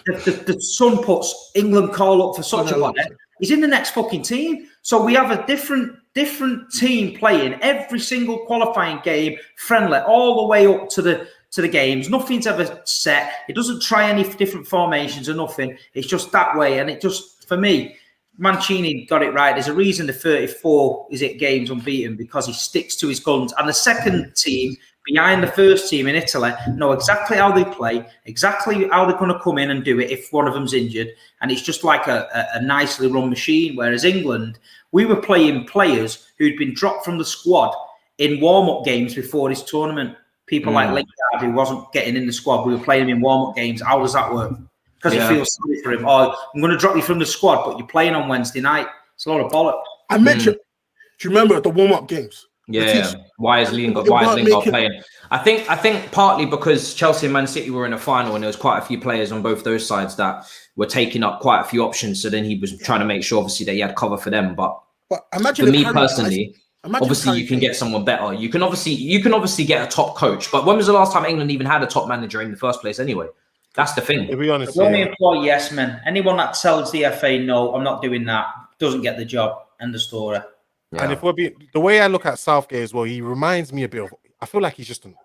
B: the Sun puts England call up for such a player. He's in the next fucking team. So we have a different team playing every single qualifying game, friendly, all the way up to the games. Nothing's ever set. It doesn't try any different formations or nothing. It's just that way. And it just, for me, Mancini got it right. There's a reason the 34 games unbeaten, because he sticks to his guns. And the second team behind the first team in Italy, know exactly how they play, exactly how they're going to come in and do it if one of them's injured. And it's just like a nicely run machine. Whereas England, we were playing players who'd been dropped from the squad in warm-up games before this tournament. People like Lingard, who wasn't getting in the squad, we were playing him in warm-up games. How does that work? Because he feels sorry for him. Oh, I'm going to drop you from the squad, but you're playing on Wednesday night. It's a lot of bollocks.
C: I mentioned, do you remember the warm-up games?
A: Yeah. Why is Lingard playing? I think partly because Chelsea and Man City were in a final and there was quite a few players on both those sides that were taking up quite a few options. So then he was trying to make sure, obviously, that he had cover for them. But
C: imagine
A: for me personally, obviously you can get someone better. You can obviously get a top coach. But when was the last time England even had a top manager in the first place? Anyway, that's the thing.
D: To be honest,
B: we only employ yes men. Anyone that tells the FA no, I'm not doing that, doesn't get the job. End of story.
D: Yeah. And if we're being, the way I look at Southgate as well, he reminds me a bit of, I feel like he's just an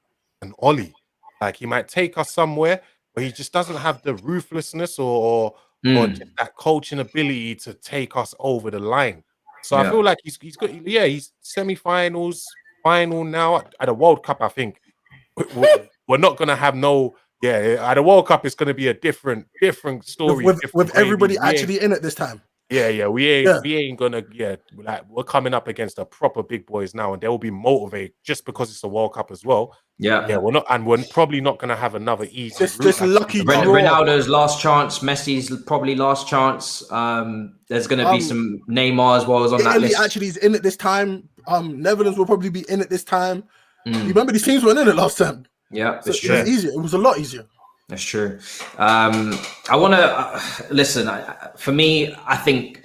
D: Ollie. Like he might take us somewhere, but he just doesn't have the ruthlessness or just that coaching ability to take us over the line. So I feel like he's got, he's semi-finals, final now at a World Cup. I think we're not going to have at a World Cup, it's going to be a different story.
C: With everybody actually in it this time.
D: We ain't gonna we're coming up against a proper big boys now, and they will be motivated just because it's a World Cup as well. We're probably not gonna have another easy.
C: This lucky draw.
A: Ronaldo's last chance, Messi's probably last chance. There's gonna be some Neymar as well as on that list.
C: Actually is in it this time. Netherlands will probably be in it this time. You remember these teams weren't in it last time.
A: Yeah,
C: so it was easier. It was a lot easier.
A: That's true. I want to listen. For me, I think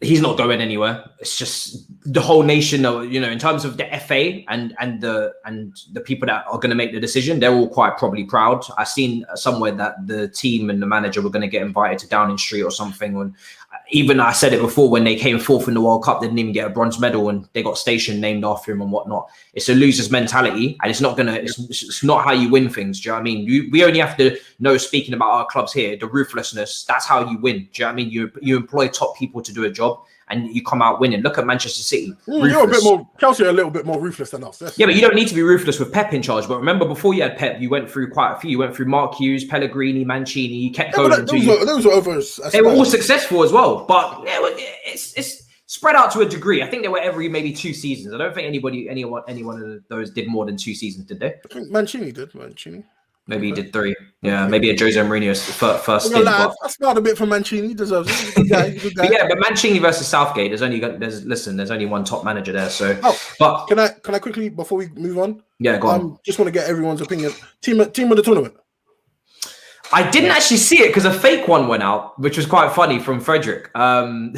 A: he's not going anywhere. It's just the whole nation, in terms of the FA and the people that are going to make the decision, they're all quite probably proud. I've seen somewhere that the team and the manager were going to get invited to Downing Street or something. And even I said it before, when they came fourth in the World Cup, they didn't even get a bronze medal, and they got station named after him and whatnot. It's a loser's mentality, and it's not how you win things. Do you know what I mean? We only have to know, speaking about our clubs here, the ruthlessness. That's how you win. Do you know what I mean? You employ top people to do a job, and you come out winning. Look at Manchester City.
C: You're a bit more, Chelsea are a little bit more ruthless than us.
A: Yeah, but you don't need to be ruthless with Pep in charge. But remember, before you had Pep, you went through quite a few. You went through Mark Hughes, Pellegrini, Mancini. You kept going.
C: Those were over.
A: They were all successful as well. But it's spread out to a degree. I think they were every maybe 2 seasons. I don't think any one of those did more than 2 seasons, did they?
C: I think Mancini did.
A: Maybe he did 3. Yeah, maybe a Jose Mourinho's first stint.
C: That's not a bit for Mancini. He deserves it. He's a good guy. He's a good guy.
A: But Mancini versus Southgate, there's only one top manager there. So,
C: but can I quickly, before we move on?
A: Yeah, go on.
C: Just want to get everyone's opinion. Team of the tournament.
A: I didn't actually see it because a fake one went out, which was quite funny from Frederick.
C: Okay,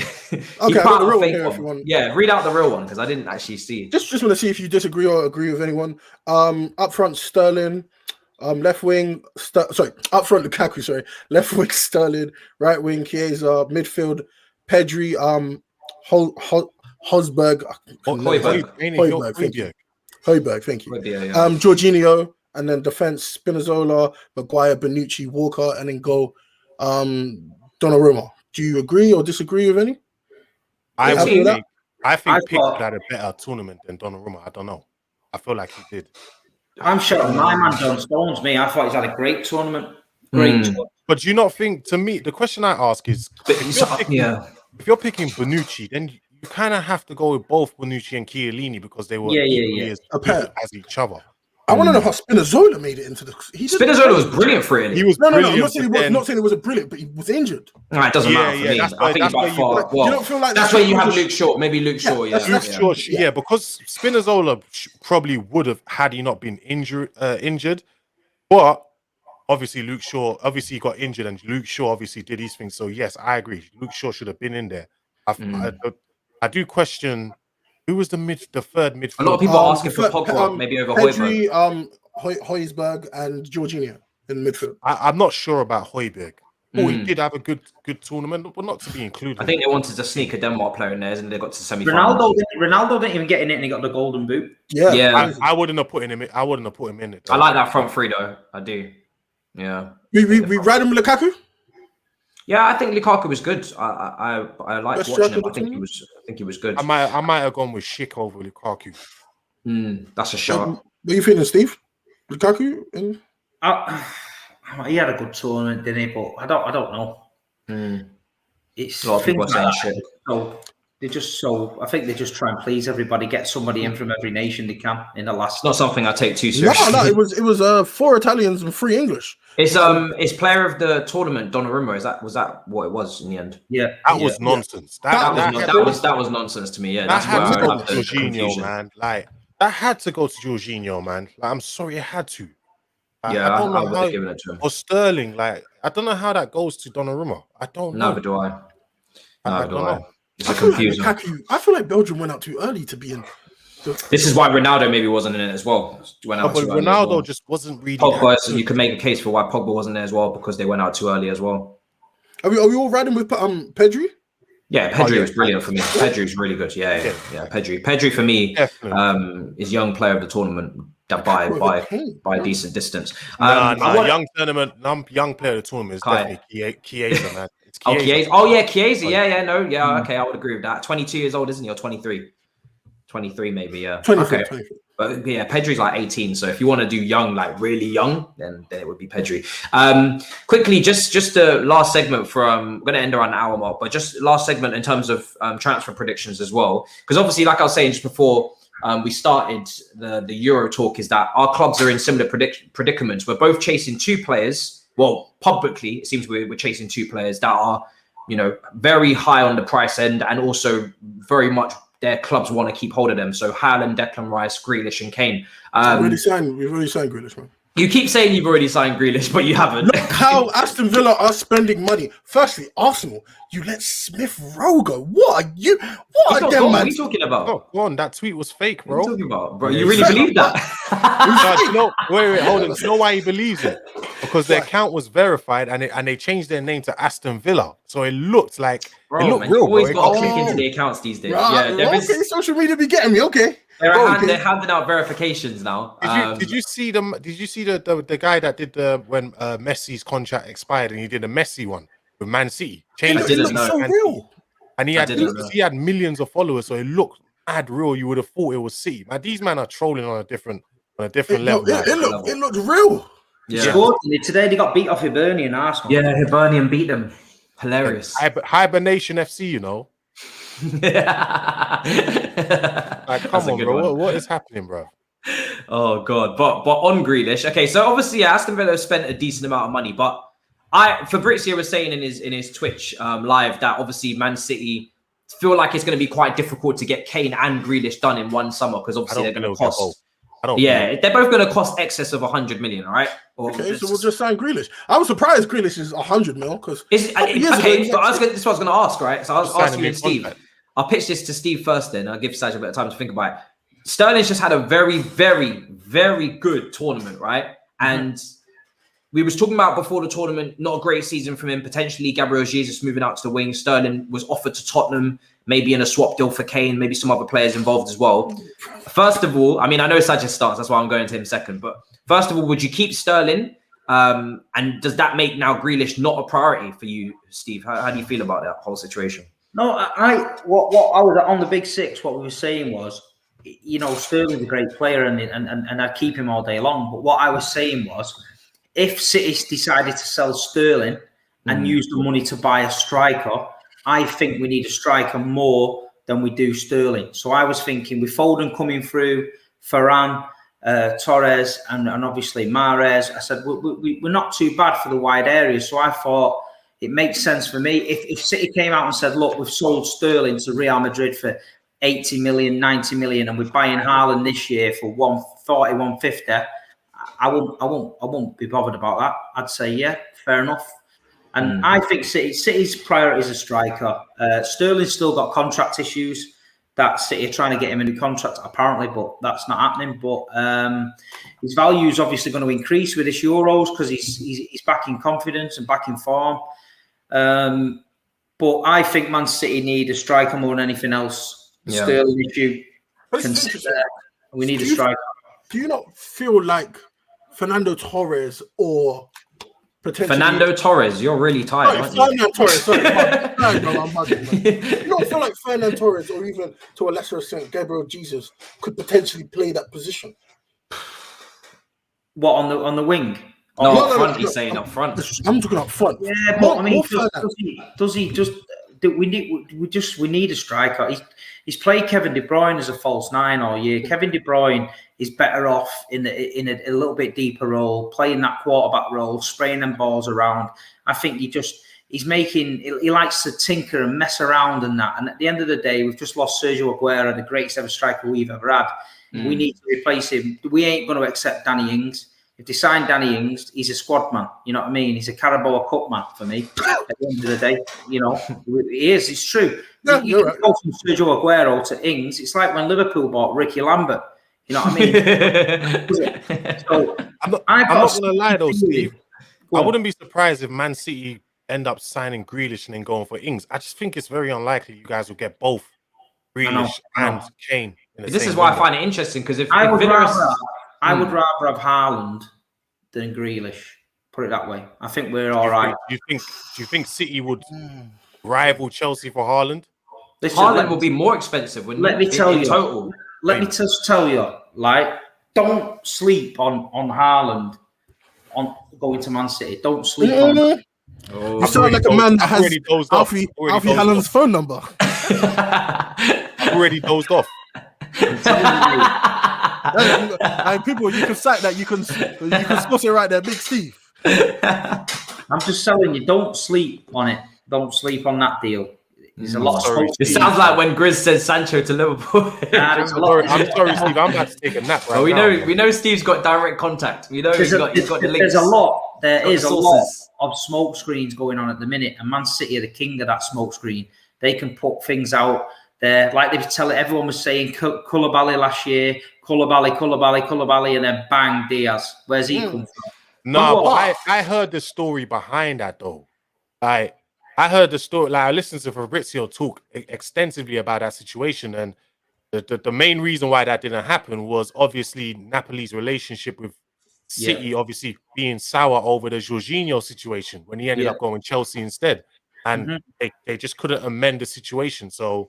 C: the real one here if you want.
A: Yeah, read out the real one because I didn't actually see it.
C: Just want to see if you disagree or agree with anyone. Up front, Sterling. Left wing, up front Lukaku. Sorry, left wing Sterling. Right wing Chiesa. Midfield Pedri. Hosberg. Hoiberg. Thank you. Jorginho. And then defense, Spinazzola, Maguire, Bonucci, Walker, and then goal, Donnarumma. Do you agree or disagree with any?
D: I think Pickford had a better tournament than Donnarumma. I don't know. I feel like he did.
B: I'm sure my man John Stones me. I thought he's had a great tournament. Tournament.
D: But do you not think, to me, the question I ask is, if you're picking Bonucci, then you kind of have to go with both Bonucci and Chiellini because they were as good as each other.
C: I want to know how Spinazzola made it into the.
A: Spinazzola was brilliant for it.
D: He was brilliant.
C: I'm not saying he wasn't brilliant, but he was injured.
A: No, it doesn't matter for me. I think you don't feel like that's where you have Luke Shaw. Maybe Luke Shaw.
D: Luke Shaw. Yeah, because Spinazzola probably would have had he not been injured. But obviously Luke Shaw obviously got injured, and Luke Shaw obviously did his thing. So yes, I agree. Luke Shaw should have been in there. I do question. Who was the third midfield?
A: A lot of people are asking for Pogba, maybe over
C: Pedri, Hojbjerg, and Jorginho in midfield.
D: I'm not sure about Hojbjerg. He did have a good tournament, but not to be included.
A: I think they wanted to sneak a Denmark player in there, and they got to semi-final.
B: Ronaldo didn't even get in it, and he got the golden boot.
A: Yeah.
D: I wouldn't have put him in. I wouldn't have put him in it.
A: I like that front three though. I do. Yeah.
C: We ride him with Lukaku.
A: Yeah, I think Lukaku was good. I liked watching him. I think he was good.
D: I might have gone with Schick over Lukaku.
A: That's a shot.
C: What are you feeling, Steve? Lukaku?
B: He had a good tournament, didn't he? But I don't know. It's
A: a lot of people are saying shit.
B: I think they just try and please everybody, get somebody in from every nation they can in the last.
A: It's not something I take too seriously.
C: No, it was 4 Italians and 3 English.
A: It's player of the tournament, Donnarumma. Was that what it was in the end?
B: Yeah,
D: that was nonsense.
A: That was nonsense to me. Yeah,
D: that had to go to
A: Jorginho,
D: Jorginho, man. Like that had to go to Jorginho, man. Like I'm sorry, it had to.
A: Yeah,
D: I don't know
A: I would have given it to him.
D: Or Sterling, like I don't know how that goes to Donnarumma. I don't know.
A: Neither do I.
D: I don't know.
A: It's confusing.
C: I feel like Belgium went out too early to be in.
A: This is why Ronaldo maybe wasn't in it as well.
D: But Ronaldo just wasn't really.
A: Pogba, so you can make a case for why Pogba wasn't there as well because they went out too early as well.
C: Are we all riding with Pedri?
A: Yeah, Pedri was brilliant for me. Pedri's really good. Yeah. Pedri for me is young player of the tournament by a decent distance.
D: Young player of the tournament is definitely Chiesa, man.
A: Chiesa. Chiesa. Okay, I would agree with that. 22 years old, isn't he? Or 23? 23 maybe, yeah.
C: 23.
A: But yeah, Pedri's like 18. So if you want to do young, like really young, then it would be Pedri. Quickly, just the last segment I'm going to end around an hour mark, but just last segment in terms of transfer predictions as well. Because obviously, like I was saying just before we started the Euro talk, is that our clubs are in similar predicaments. We're both chasing 2 players. Well, publicly, it seems we're chasing 2 players that are, very high on the price end and also very much their clubs want to keep hold of them. So Haaland, Declan Rice, Grealish and Kane.
C: We've already signed Grealish, man.
A: You keep saying you've already signed Grealish, but you haven't.
C: Look how Aston Villa are spending money. Firstly, Arsenal, you let Smith Rowe go. What are you
A: talking about?
D: Oh, go on, that tweet was fake, bro.
A: What are you talking about, bro? You really believe that?
D: Wait, hold on. You know why he believes it? Because their account was verified and they changed their name to Aston Villa. So it looked like
A: real.
D: You
A: always got to click into the accounts these days.
C: Social media be getting me, okay.
A: They're handing out verifications now.
D: Did you see them? Did you see the guy that did when Messi's contract expired and he did a Messi one with Man City?
C: It looked so real.
D: And he had millions of followers, so it looked mad real. You would have thought it was City. Man, these men are trolling on a different level.
C: It looked real.
B: Yeah. Today they got beat off Hibernian Arsenal.
A: Yeah, Hibernian beat them. Hilarious.
D: Hibernation FC, you know. Like, come on, bro. What is happening, bro?
A: Oh god, but on Grealish, okay. So obviously, Aston Villa spent a decent amount of money, but Fabrizio was saying in his Twitch live that obviously Man City feel like it's going to be quite difficult to get Kane and Grealish done in one summer because obviously they're going to cost. They're both going to cost excess of 100 million, all right?
C: So we'll just sign Grealish. I was surprised Grealish is 100 mil because
A: this is what I was going to ask, right? So I was asking you and Steve. I'll pitch this to Steve first, then I'll give Saj a bit of time to think about it. Sterling's just had a very, very, very good tournament, right? And we was talking about before the tournament, not a great season from him. Potentially Gabriel Jesus moving out to the wing. Sterling was offered to Tottenham, maybe in a swap deal for Kane, maybe some other players involved as well. First of all, I mean, I know Saj starts, that's why I'm going to him second. But first of all, would you keep Sterling? And does that make now Grealish not a priority for you, Steve? How do you feel about that whole situation?
B: No, what I was on the Big Six. What we were saying was, Sterling's a great player, and I'd keep him all day long. But what I was saying was, if City decided to sell Sterling and use the money to buy a striker, I think we need a striker more than we do Sterling. So I was thinking with Foden coming through, Varane, Torres, and obviously Mahrez, I said we're not too bad for the wide areas. So I thought it makes sense for me. If City came out and said, look, we've sold Sterling to Real Madrid for 80 million, 90 million, and we're buying Haaland this year for 140, 150, I won't be bothered about that. I'd say, yeah, fair enough. And I think City's priority is a striker. Sterling's still got contract issues that City are trying to get him a new contract, apparently, but that's not happening. But his value is obviously going to increase with this Euros because he's back in confidence and back in form. But I think Man City need a striker more than anything else. Yeah. Sterling issue. We need a striker.
C: Do you not feel like Fernando Torres or potentially
A: Fernando Torres? You're really tired, aren't you?
C: Fernando Torres. Sorry, I'm bugging, man. You don't feel like Fernando Torres or even to a lesser extent Gabriel Jesus could potentially play that position?
B: What on the wing?
A: No,
C: No,
A: up
C: no,
A: front.
C: no,
A: He's saying up front.
C: I'm talking up front.
B: Yeah, but I mean,
C: More
B: does he just? We need a striker. He's played Kevin De Bruyne as a false nine all year. Kevin De Bruyne is better off in a little bit deeper role, playing that quarterback role, spraying them balls around. I think he likes to tinker and mess around and that. And at the end of the day, we've just lost Sergio Aguero, the greatest ever striker we've ever had. We need to replace him. We ain't going to accept Danny Ings. If they sign Danny Ings, he's a squad man. You know what I mean? He's a Carabao Cup man for me. At the end of the day, you know, he is. It's true.
C: Yeah,
B: you can go from Sergio Aguero to Ings. It's like when Liverpool bought Ricky Lambert. You know what I mean? So,
D: I'm not going to lie though, Steve. I wouldn't be surprised if Man City end up signing Grealish and then going for Ings. I just think it's very unlikely you guys will get both Grealish and Kane.
A: This is why I find it interesting, because if
B: I would
A: Villa
B: rather have Haaland than Grealish. Put it that way. I think we're all right.
D: Do you think City would rival Chelsea for Haaland?
A: Haaland will be more expensive.
B: Let me tell you.
A: Total.
B: Let me just tell you, like, don't sleep on Haaland on going to Man City. Don't sleep on that.
A: Oh,
C: you sound like a man that has Alfie Haaland's phone number.
D: I've already dozed off.
C: And people, you can cite that. You can spot it right there, Big Steve.
B: I'm just telling you, don't sleep on it. Don't sleep on that deal. There's a lot of smoke.
A: It sounds like when Grizz says Sancho to Liverpool.
D: I'm sorry, Steve. I'm about to take a nap right now.
A: We know Steve's got direct contact. We know he's got the links.
B: There is a lot of smoke screens going on at the minute, and Man City are the king of that smoke screen. They can put things out there, like they tell everyone was saying Koulibaly last year, Koulibaly, and then bang, Diaz. Where's he come from?
D: No, but I heard the story behind that though. I heard the story. Like I listened to Fabrizio talk extensively about that situation, and the main reason why that didn't happen was obviously Napoli's relationship with City, obviously being sour over the Jorginho situation when he ended up going Chelsea instead, and they just couldn't amend the situation. So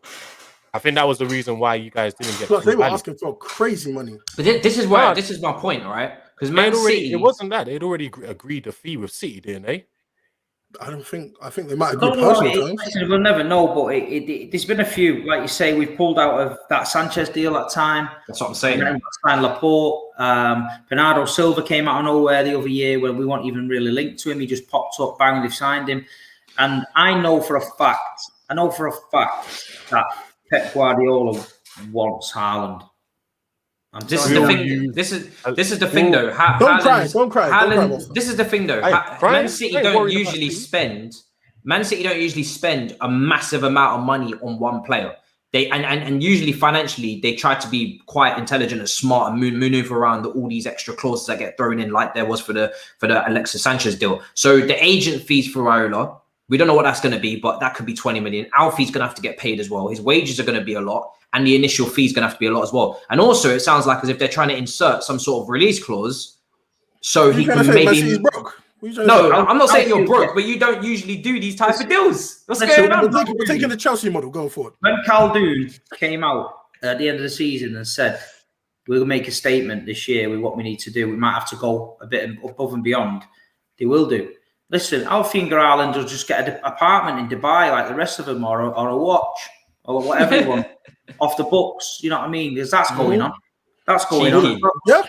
D: I think that was the reason why you guys didn't get.
C: Plus, they were asking for crazy money.
A: But this is why this is my point, right? Because Man City,
D: it wasn't that they'd already agreed the fee with City, didn't they?
C: I think they might agree personal terms.
B: We'll never know, but there's been a few. Like you say, we've pulled out of that Sanchez deal at time.
A: That's what I'm saying.
B: Signed Laporte. Bernardo Silva came out of nowhere the other year when we weren't even really linked to him. He just popped up, bang, they've signed him. And I know for a fact that Pep Guardiola wants Haaland. This is the thing. This is the thing, though.
C: Don't cry.
A: This is the thing, though. Man City don't usually spend a massive amount of money on one player. They and usually financially they try to be quite intelligent and smart and maneuver around all these extra clauses that get thrown in, like there was for the Alexis Sanchez deal. So the agent fees for Raiola, we don't know what that's going to be, but that could be 20 million. Alfie's going to have to get paid as well. His wages are going to be a lot. And the initial fee is going to have to be a lot as well. And also, it sounds like as if they're trying to insert some sort of release clause, so he can maybe. No, I'm not saying you're broke, but you don't usually do these types of deals. What's going on?
C: We're taking the Chelsea model going forward.
B: When Khaldoon came out at the end of the season and said, "We'll make a statement this year with what we need to do. We might have to go a bit above and beyond." They will do. Listen, Alfie and Haaland will just get an apartment in Dubai like the rest of them, or a watch, or whatever you want. Off the books, you know what I mean? Because that's going on. That's going on.
C: Yeah.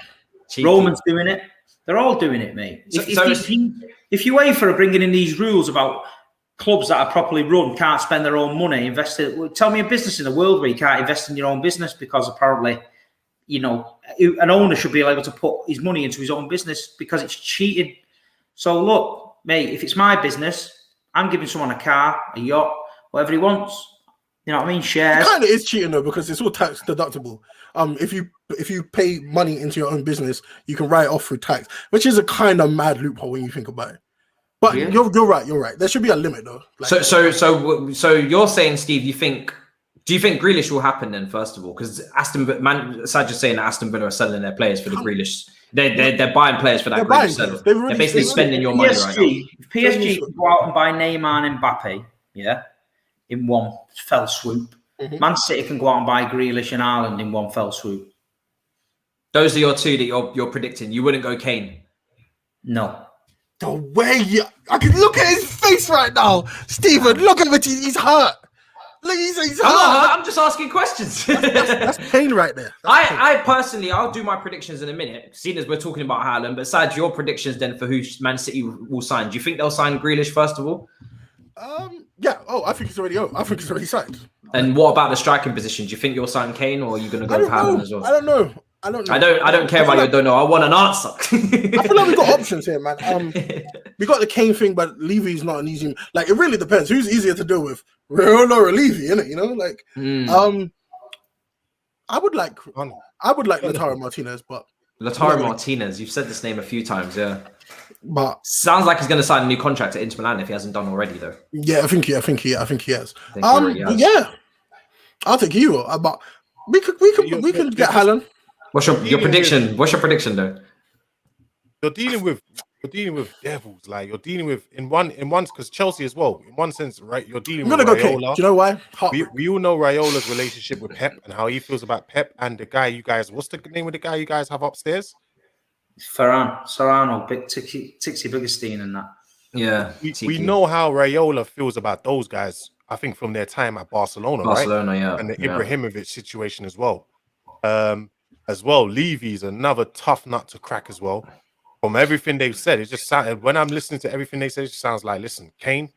B: Roman's doing it. They're all doing it, mate. If you wait for bringing in these rules about clubs that are properly run, can't spend their own money, tell me a business in the world where you can't invest in your own business because apparently, you know, an owner should be able to put his money into his own business because it's cheating. So look, mate, if it's my business, I'm giving someone a car, a yacht, whatever he wants. You know what I mean? Shares.
C: It kind of is cheating though because it's all tax deductible. If you pay money into your own business, you can write it off through tax, which is a kind of mad loophole when you think about it. But you're right. There should be a limit though. Like,
A: so you're saying, Steve, do you think Grealish will happen then? First of all, because Saj's saying that Aston Villa are selling their players for the Grealish. They're buying players for that Grealish. They're basically spending your money right now.
B: If PSG can go out and buy Neymar and Mbappe, in one fell swoop. Man City can go out and buy Grealish and Haaland in one fell swoop.
A: Those are your two that you're predicting. You wouldn't go Kane.
B: No.
C: The way I can look at his face right now, Stephen. Look at him. He's hurt. Look, he's hurt.
A: I'm just asking questions.
C: That's pain right there.
A: I personally, I'll do my predictions in a minute, seeing as we're talking about Haaland. Besides your predictions, then, for who Man City will sign, do you think they'll sign Grealish first of all?
C: Yeah. Oh, I think it's already signed.
A: And what about the striking position? Do you think you'll sign Kane, or are you going to go with Haaland as well?
C: I don't know. I
A: don't care about your don't know. I want an answer.
C: I feel like we've got options here, man. We got the Kane thing, but Levy's not an easy. Like, it really depends. Who's easier to deal with, Raiola or Levy? Innit? You know, like, I would like Lautaro Martinez, but
A: Lautaro Martinez. You've said this name a few times, yeah.
C: But
A: sounds like he's going to sign a new contract at Inter Milan if he hasn't done already, though.
C: Yeah, I think he has. Yeah, I'll take you. But we could get Haaland.
A: What's your prediction? What's your prediction, though?
D: You're dealing with devils. Like, you're dealing with in one because Chelsea as well. In one sense, right? You're dealing with Raiola.
C: Do you know why?
D: We all know Raiola's relationship with Pep and how he feels about Pep and the guy you guys. What's the name of the guy you guys have upstairs?
B: Serrano, big Tixi Biggerstein and that.
A: Yeah.
D: We know how Raiola feels about those guys. I think from their time at Barcelona, right?
A: Yeah.
D: And the Ibrahimovic situation as well. Levy's another tough nut to crack as well. From everything they've said, it just sounded, when I'm listening to everything they said, it just sounds like, listen, Kane,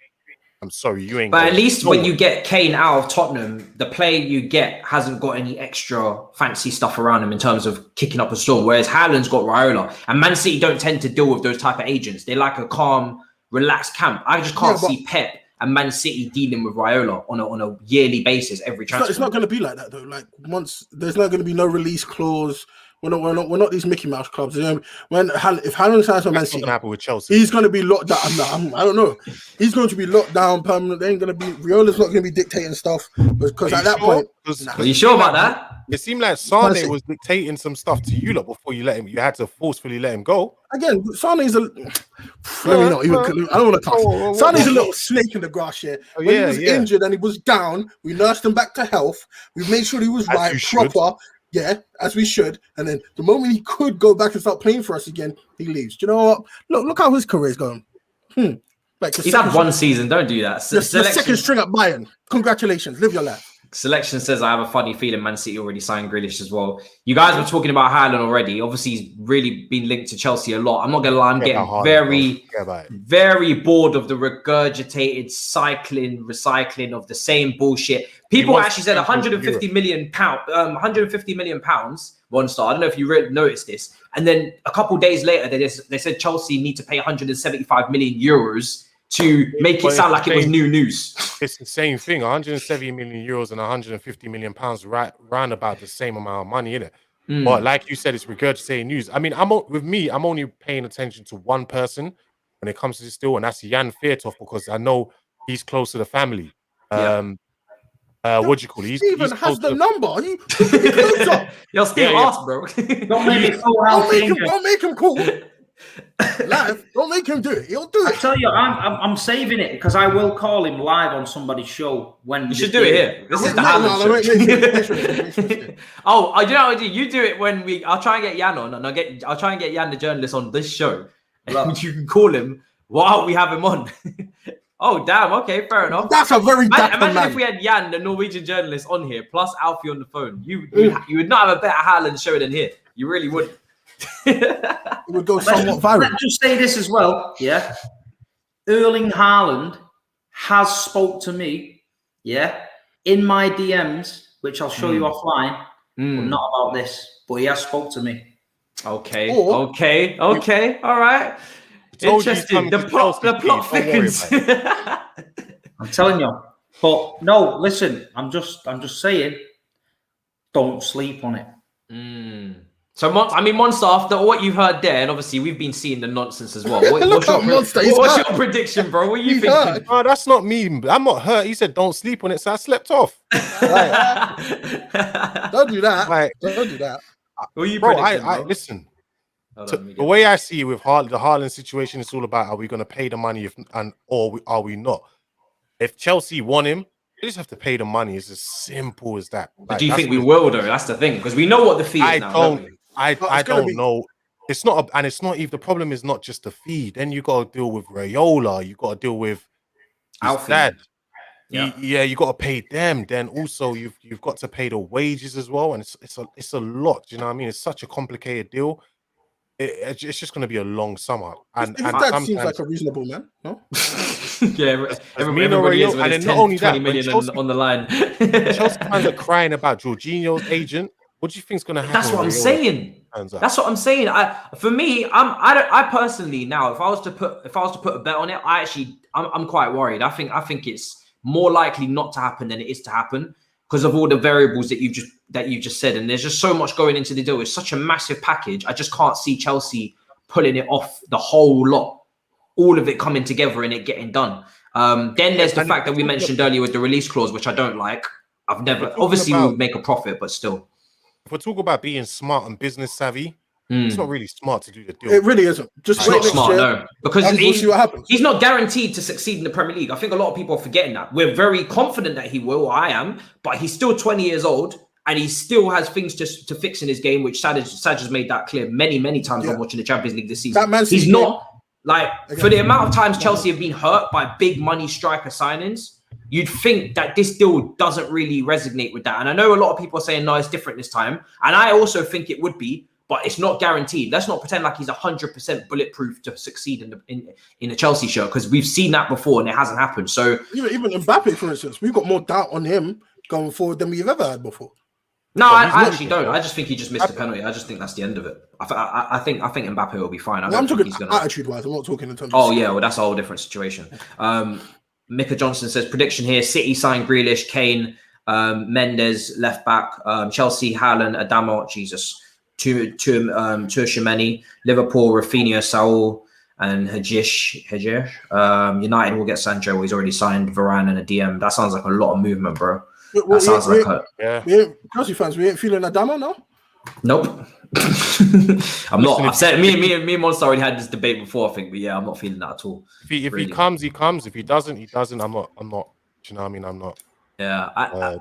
D: I'm sorry, you ain't.
A: But at least when you get Kane out of Tottenham, the player you get hasn't got any extra fancy stuff around him in terms of kicking up a storm. Whereas Haaland's got Raiola, and Man City don't tend to deal with those type of agents. They like a calm, relaxed camp. I just can't see Pep and Man City dealing with Raiola on a yearly basis every transfer.
C: It's not going to be like that though. Like, once there's not going to be no release clause. We're not these Mickey Mouse clubs. You know, if Haaland signs for Man City,
D: with Chelsea,
C: he's going to be locked down. I don't know. He's going to be locked down permanent. They ain't going to be. Riola's not going to be dictating stuff because at that point.
A: Are you sure about that?
D: It seemed like Sane was dictating some stuff to you lot before you let him. You had to forcefully let him go.
C: Again, Sane's a. I don't want to touch. Sane's a little snake in the grass here. When he was injured and he was down, we nursed him back to health. We made sure he was proper. Yeah, as we should. And then the moment he could go back and start playing for us again, he leaves. Do you know what? Look how his career's going. Like,
A: he's had one season. Don't do that.
C: The second string at Bayern. Congratulations. Live your life.
A: Selection says, I have a funny feeling Man City already signed Grealish as well. You guys were talking about Haaland already. Obviously, he's really been linked to Chelsea a lot. I'm not going to lie. I'm getting very bored of the regurgitated recycling of the same bullshit. People actually said 150 million pounds, Monstar. I don't know if you noticed this. And then a couple of days later, they said Chelsea need to pay 175 million euros to make it sound like it was new news.
D: It's the same thing. 170 million euros and 150 million pounds, round about the same amount of money, innit? But like you said, it's regurgitating news. I mean, I'm only paying attention to one person when it comes to this deal, and that's Jan Feertoff, because I know he's close to the family. What do you call it?
C: Steven has the number.
A: You're still lost, bro.
C: Don't make him call. Live, don't make him do it. He'll do it.
B: I tell you, I'm saving it because I will call him live on somebody's show when
A: you should do it here. This is the Haaland show. Oh, you know what I do? You do it when I'll try and get Jan on, and I'll try and get Jan the journalist on this show, and you can call him while we have him on. Oh damn! Okay, fair enough.
C: That's a very
A: imagine if we had Jan, the Norwegian journalist, on here plus Alfie on the phone. You would not have a better Haaland show than here. You really wouldn't.
C: It would go somewhat viral.
B: Let's just say this as well, yeah. Erling Haaland has spoke to me, yeah, in my DMs, which I'll show you offline, but not about this. But he has spoke to me.
A: Okay, okay, all right. Interesting. The plot thickens.
B: I'm telling you. But no, listen. I'm just saying. Don't sleep on it.
A: So, Monstar, after what you've heard there, and obviously we've been seeing the nonsense as well. What's your prediction, bro? What are you thinking?
D: No, that's not me. I'm not hurt. He said don't sleep on it, so I slept off.
C: Don't do that. Don't do that.
A: What are you predicting, bro?
D: Listen. The way I see it with the Haaland situation, it's all about, are we going to pay the money or are we not? If Chelsea want him, they just have to pay the money. It's as simple as that.
A: But do you think we will, though? That's the thing, because we know what the fee is now.
D: I don't know. It's not, and it's not even. The problem is not just the fee. Then you got to deal with Raiola. You got to deal with his dad. Yeah, you got to pay them. Then also you've got to pay the wages as well, and it's a lot. You know what I mean? It's such a complicated deal. It's just going to be a long summer. And
C: that seems like a reasonable man, no?
A: Yeah, everybody is.
D: And then not only that,
A: 20 million on the line.
D: Chelsea fans are crying about Jorginho's agent. What do you think is going to happen?
A: That's what I'm saying. That's what I'm saying. For me, I personally now, if I was to put a bet on it, I'm quite worried. I think it's more likely not to happen than it is to happen because of all the variables that you've just said. And there's just so much going into the deal. It's such a massive package. I just can't see Chelsea pulling it off the whole lot, all of it coming together and it getting done. Then there's the fact that we mentioned earlier with the release clause, which I don't like. Obviously we would make a profit, but still.
D: If we're talking about being smart and business savvy, it's not really smart to do the deal.
C: It really isn't. Just
A: it's not smart, no. Because
C: we'll see what happens.
A: He's not guaranteed to succeed in the Premier League. I think a lot of people are forgetting that. We're very confident that he will, I am, but he's still 20 years old and he still has things to fix in his game, which Saj has made that clear many, many times when watching the Champions League this season. He's not, for the amount of times Chelsea have been hurt by big money striker signings, you'd think that this deal doesn't really resonate with that. And I know a lot of people are saying, no, it's different this time. And I also think it would be, but it's not guaranteed. Let's not pretend like he's 100% bulletproof to succeed in a Chelsea shirt, because we've seen that before and it hasn't happened. So
C: even Mbappe, for instance, we've got more doubt on him going forward than we've ever had before.
A: No, I actually don't. I just think he just missed a penalty. I just think that's the end of it. I think Mbappe will be fine. I'm talking
C: attitude-wise. I'm not talking in terms of...
A: Oh, yeah, well, that's a whole different situation. Mika Johnson says, prediction here, City sign Grealish, Kane, Mendes, left back, Chelsea, Haaland, Adamo, Jesus, Tuamini, Liverpool, Rafinha, Saul, and Hajish. United will get Sancho. He's already signed Varane and a DM. That sounds like a lot of movement, bro. That sounds like
C: Chelsea fans, we ain't feeling Adamo, no?
A: Nope. I'm not. I've said me and Monstar already had this debate before, I think, but yeah, I'm not feeling that at all.
D: If he comes, he comes. If he doesn't, he doesn't. I'm not. Do you know what I mean? I'm not.
A: Yeah,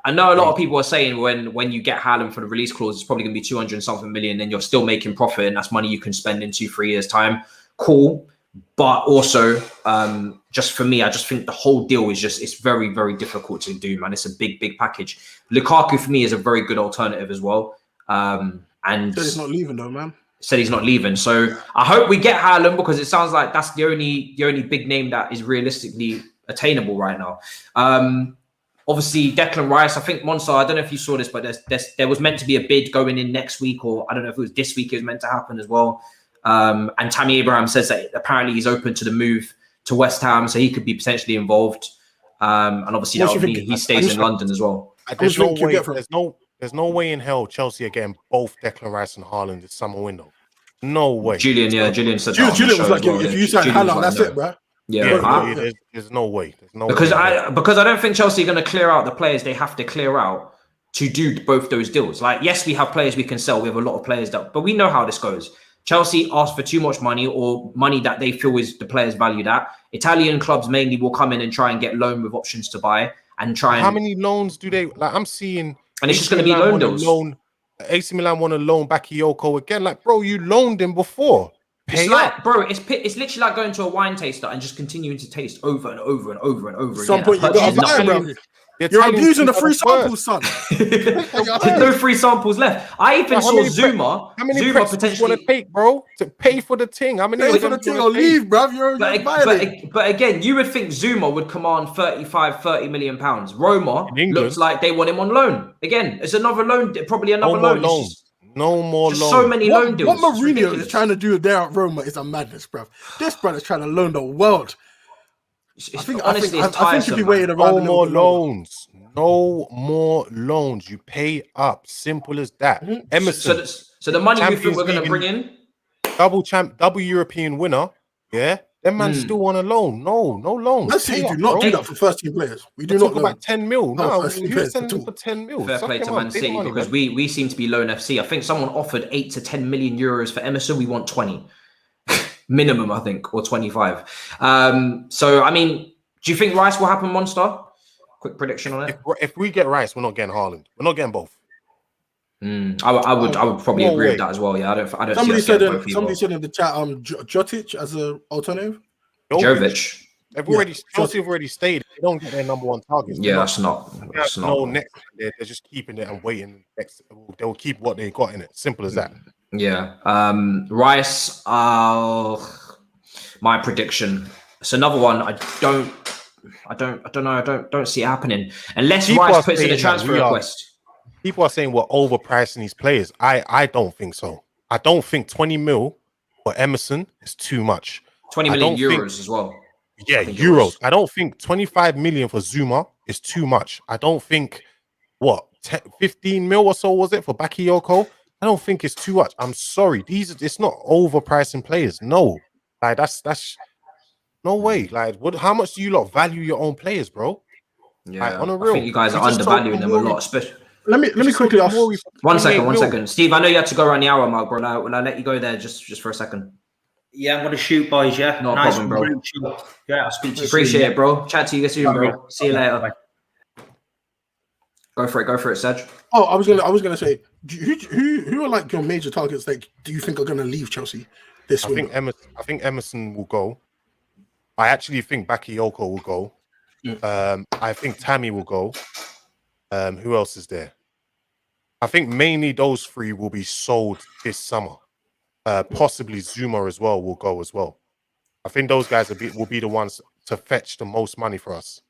A: I know a lot of people are saying when you get Haaland for the release clause, it's probably going to be 200 and something million, and you're still making profit, and that's money you can spend in 2-3 years time. Cool, but also just for me, I just think the whole deal is it's very, very difficult to do, man. It's a big package. Lukaku for me is a very good alternative as well. And
C: said he's not leaving though, man.
A: Said he's not leaving. So I hope we get Haaland, because it sounds like that's the only big name that is realistically attainable right now. Obviously, Declan Rice, I think Monstar, I don't know if you saw this, but there was meant to be a bid going in next week, or I don't know if it was this week it was meant to happen as well. And Tammy Abraham says that apparently he's open to the move to West Ham, so he could be potentially involved. And obviously he stays in London as well.
D: There's no way in hell Chelsea are getting both Declan Rice and Haaland this summer window. No way.
A: Julian said that.
C: Julian was like, if you sign Haaland, that's it, bro.
A: Yeah,
D: there's no way.
A: Because I don't think Chelsea are going to clear out the players they have to clear out to do both those deals. Like, yes, we have players we can sell. We have a lot of players but we know how this goes. Chelsea ask for too much money, or money that they feel is the players valued at. Italian clubs mainly will come in and try and get loan with options to buy and try.
D: How many loans do they like? I'm seeing,
A: and it's just going to be loan deals.
D: AC Milan want to loan Bakayoko again. Like, bro, you loaned him before.
A: It's like, bro, it's literally like going to a wine taster and just continuing to taste over and over and over and over.
C: At some point, you got to buy, bro. You're abusing the free samples, son.
A: No free samples left. I even saw Zuma.
D: How many Zuma potentially want to take, bro, to pay for the thing? How many
C: pay for the thing or leave, bro?
A: But again, you would think Zuma would command 30 million pounds. Roma looks like they want him on loan. Again, it's another loan, probably another loan.
D: No more loans.
A: So many loan deals.
C: What Mourinho is trying to do there at Roma is a madness, bro. This brother's trying to loan the world. I think you'll be waiting around.
D: No more loans. No more loans. You pay up. Simple as that. Mm-hmm. Emerson.
A: So the money we think we're going to bring in,
D: double European winner. Yeah, them man still want a loan. No loans.
C: Let's see. Do not do that for first team players. We do not
D: talk about 10 mil. No, you're sending for 10 mil.
A: Fair play to Man City, because we seem to be loan FC. I think someone offered 8 to 10 million euros for Emerson. We want 20. Minimum, I think, or 25. So, I mean, do you think Rice will happen, Monstar? Quick prediction on it.
D: If we get Rice, we're not getting Haaland. We're not getting both.
A: I would probably
D: No
A: agree
D: way.
A: with that as well. Yeah, I don't
C: Somebody
A: see us getting
C: said
A: both
C: somebody
A: either.
C: said in the chat Jotic as an alternative.
A: Jovic.
D: Chelsea have already stayed. They don't get their number one targets.
A: Yeah, that's not.
D: No next. They're just keeping it and waiting. They'll keep what they got in it. Simple as that.
A: Yeah. Rice. My prediction. It's another one. I don't know. I don't see it happening unless
D: People
A: Rice
D: are
A: puts in a
D: saying that
A: transfer request.
D: People are saying we're overpricing these players. I don't think so. I don't think 20 mil for Emerson is too much.
A: 20 million euros as well.
D: Yeah, euros. I don't think 25 million for Zuma is too much. I don't think 15 mil or so was it for Bakayoko? I don't think it's too much. I'm sorry. It's not overpricing players. No. Like that's no way. Like how much do you lot value your own players, bro?
A: Yeah,
D: like, on a real,
A: I think you guys are undervaluing them a lot, especially.
C: Let me quickly ask.
A: One second. Steve, I know you had to go around the hour mark, bro. Will I let you go there just for a second?
B: Yeah, I'm going to shoot, boys. Yeah,
A: no problem, bro.
B: Yeah, I'll speak to you.
A: Appreciate it, bro. Chat to you soon, bro. See you later. Bye. Go for it, Serge.
C: Oh, I was gonna say, who are like your major targets? Like, do you think are gonna leave Chelsea this week?
D: I think Emerson will go. I actually think Bakayoko will go. I think Tammy will go. Who else is there? I think mainly those three will be sold this summer. Possibly Zuma as well will go as well. I think those guys will be the ones to fetch the most money for us.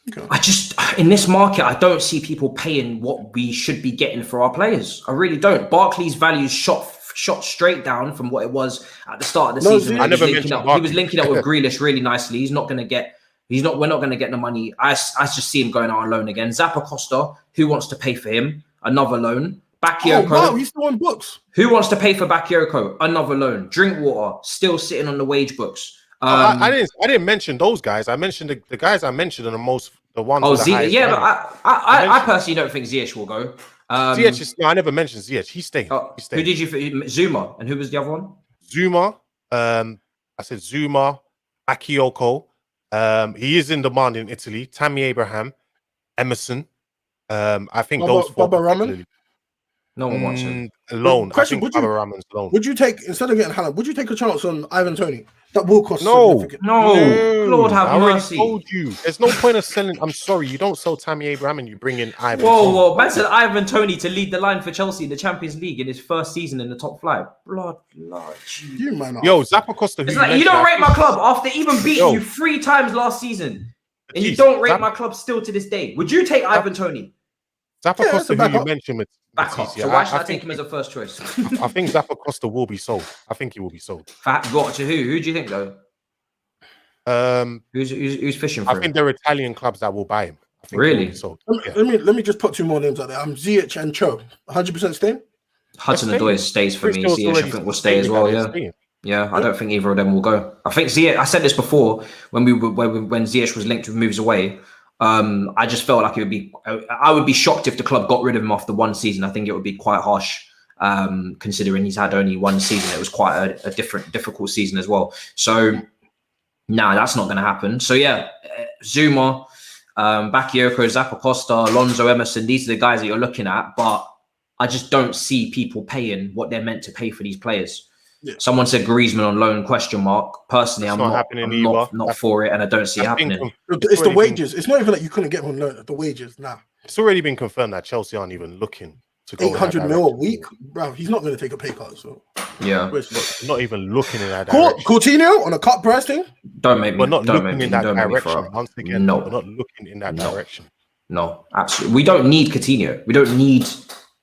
A: Okay. I just, in this market, I don't see people paying what we should be getting for our players. I really don't. Barkley's values shot straight down from what it was at the start of the season.
D: I never mentioned Barkley.
A: He was linking up with Grealish really nicely. We're not going to get the money. I just see him going out on loan again. Zappacosta, who wants to pay for him? Another loan. Bakayoko.
C: Oh, wow, he's still on books.
A: Who wants to pay for Bakayoko? Another loan. Drinkwater, still sitting on the wage books.
D: I didn't mention those guys. I mentioned the guys I mentioned are the ones. Oh,
A: Ziyech. But I personally don't think Ziyech will go.
D: Ziyech is. No, I never mentioned Ziyech. He's staying.
A: Who did you? Zuma, and who was the other one?
D: Zuma. I said Zuma. Bakayoko. He is in demand in Italy. Tammy Abraham, Emerson. I think those four.
C: Baba Rahman?
A: No one wants him.
D: Alone.
C: Question,
D: I think Baba Rahman's alone.
C: Would you take, instead of getting Haaland, would you take a chance on Ivan Toney? That will cost
A: significant. No. Lord have mercy.
D: I told you. There's no point of selling. I'm sorry. You don't sell Tammy Abraham and you bring in Ivan.
A: Whoa. Man said Ivan Toney to lead the line for Chelsea in the Champions League in his first season in the top flight. Blood.
C: You man.
D: Yo, Zappacosta.
A: It's like you don't rate my club after even beating you 3 times last season. And you don't rate my club still to this day. Would you take Ivan Toney?
D: Zappacosta, who you mentioned with
A: backup. So why should I take him as a first choice?
D: I think Zappacosta will be sold. I think he will be sold.
A: What to who? Who do you think though? Who's fishing for him?
D: I think there are Italian clubs that will buy him.
A: Really?
C: Let me just put 2 more names out there. Ziyech and Cho. 100% staying.
A: Hudson-Odoi stays for me. Ziyech I think will stay as well. Yeah. I don't think either of them will go. I think Ziyech. I said this before when Ziyech was linked with moves away. I just felt like it would be. I would be shocked if the club got rid of him after 1 season. I think it would be quite harsh, considering he's had only 1 season. It was quite a difficult season as well. So, that's not going to happen. So yeah, Zuma, Bakayoko, Zappacosta, Alonso, Emerson. These are the guys that you're looking at, but I just don't see people paying what they're meant to pay for these players. Yeah. Someone said Griezmann on loan ? Personally, I'm not for it, and I don't see it happening.
C: It's the wages. It's not even like you couldn't get him on loan. The wages now.
D: It's already been confirmed that Chelsea aren't even looking to go
C: 800 mil a week, bro. He's not going to take a pay cut. So
A: yeah,
D: not even looking in that direction.
C: Coutinho on a cut price thing.
D: We're not looking in that direction. Once again,
A: no,
D: we're not looking in that direction.
A: No, absolutely. We don't need Coutinho. We don't need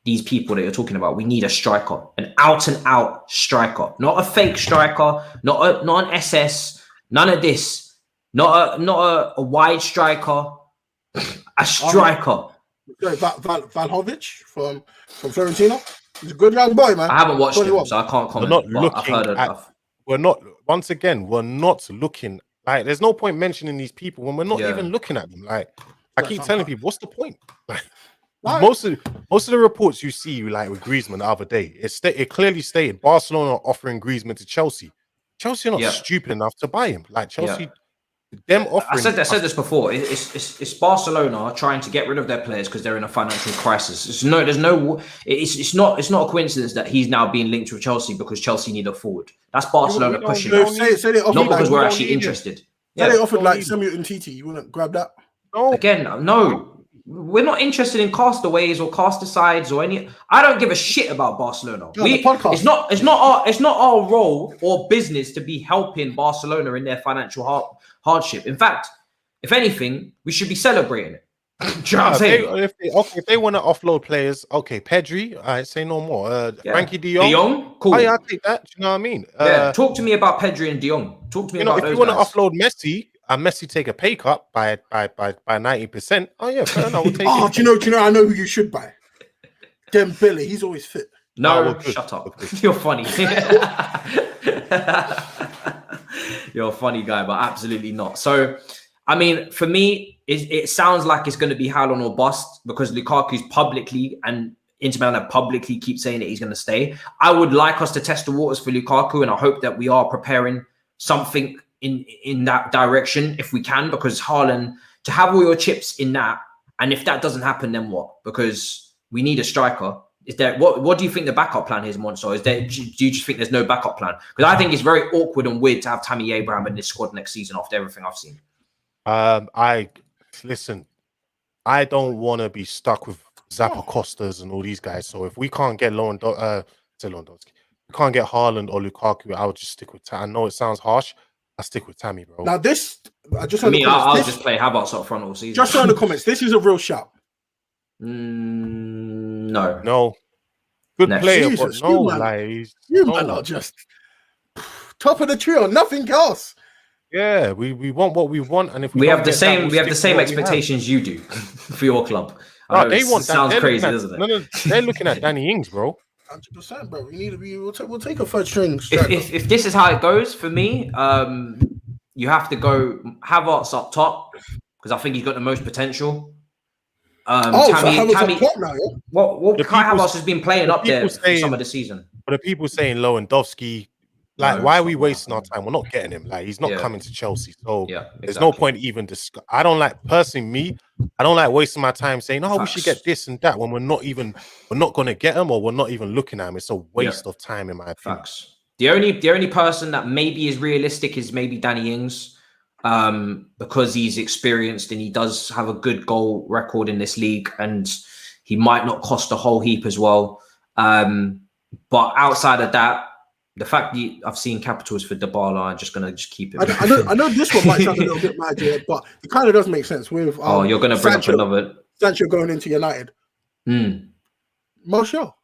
A: these people that you're talking about. We need a striker, an out and out striker, not a fake striker, not an SS, none of this, not a wide striker, a striker.
C: Valhovic from Fiorentina. He's a good young boy, man.
A: I haven't watched him, so I can't comment.
D: We're not looking. Like, there's no point mentioning these people when we're not even looking at them. Like, I keep telling people, what's the point? Like, most of the reports you see, like with Griezmann the other day, it clearly stated Barcelona are offering Griezmann to Chelsea. Chelsea are not stupid enough to buy him. Like Chelsea Them offering.
A: I said this before. It's Barcelona trying to get rid of their players because they're in a financial crisis. It's not a coincidence that he's now being linked with Chelsea because Chelsea need a forward. That's Barcelona pushing us, not because we're actually interested.
C: Yeah, they offered like Samuel Umtiti. You wouldn't grab that?
D: No.
A: Again, no. We're not interested in castaways or casticides or any. I don't give a shit about Barcelona. It's not our role or business to be helping Barcelona in their financial hardship. In fact, if anything, we should be celebrating it. Do you know what I'm saying?
D: If they want to offload players, okay, Pedri, I say no more. Frankie De Jong.
A: De Jong, cool.
D: Oh, yeah, I'll take that. Do you know what I mean?
A: Talk to me about Pedri and De Jong. Talk to me about those guys.
D: If you want to offload Messi, and Messi take a pay cut by 90%. Oh yeah, fair enough. We'll take it.
C: Do you know? I know who you should buy. Dembele. He's always fit.
A: No, shut up. You're funny. You're a funny guy, but absolutely not. So, I mean, for me, it sounds like it's going to be Haaland or bust because Lukaku's publicly and Inter Milan publicly keep saying that he's going to stay. I would like us to test the waters for Lukaku, and I hope that we are preparing something in that direction if we can, because Haaland, to have all your chips in that, and if that doesn't happen, then what? Because we need a striker. Is there what do you think the backup plan is, Monstar? Do you just think there's no backup plan? Because I think it's very awkward and weird to have Tammy Abraham in this squad next season after everything I've seen.
D: I don't want to be stuck with Zappa-Costas and all these guys. So if we can't get Lewandowski, we can't get Haaland or Lukaku, I would just stick with Tammy. I know it sounds harsh. I stick with Tammy, bro.
C: Now this, I'll just
A: play Havertz up front all season.
C: Just show in the comments. This is a real shout.
D: No. Good player,
C: Jesus,
D: but no,
C: man are just top of the trio. Nothing else.
D: Yeah, we want what we want, and if
A: we have the same expectations you do for your club. Sounds crazy, doesn't it?
D: No, they're looking at Danny Ings, bro.
C: 100%, bro. We need to be. We'll take a third string.
A: If this is how it goes for me, you have to go Havertz up top because I think he's got the most potential. Tammy, top now, yeah? Well, Kai Havertz has been playing up there for some of the season.
D: But the people saying Lewandowski, why are we wasting our time? We're not getting him. Like, he's not coming to Chelsea, so there's no point even discuss. I don't like wasting my time saying, we should get this and that when we're not going to get him, or we're not even looking at him. It's a waste of time, in my opinion.
A: Facts. The only person that maybe is realistic is maybe Danny Ings, because he's experienced and he does have a good goal record in this league, and he might not cost a whole heap as well. But outside of that, the fact that I've seen capitals for Dybala, I'm just going to keep it.
C: I know this one might sound a little bit mad here, but it kind of does make sense. With
A: you're going to bring up another
C: Sancho going into United. Martial.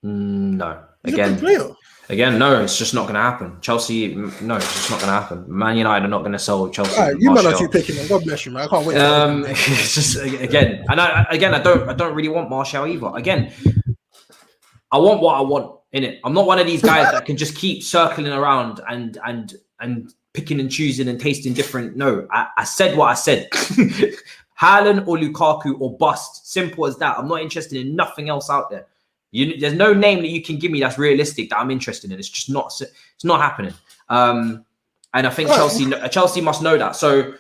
A: No.
C: He's a good player.
A: Again, no, it's just not going to happen. Chelsea, no, it's just not going to happen. Man United are not going to sell Chelsea.
C: Right, you might not keep picking him. God bless you, man. I can't wait.
A: It's just again, and I don't really want Martial either. Again, I want what I want in it. I'm not one of these guys that can just keep circling around and picking and choosing and tasting different. No, I said what I said. Haaland or Lukaku or bust. Simple as that. I'm not interested in nothing else out there. There's no name that you can give me that's realistic that I'm interested in. It's just not. It's not happening. And I think Chelsea must know that. So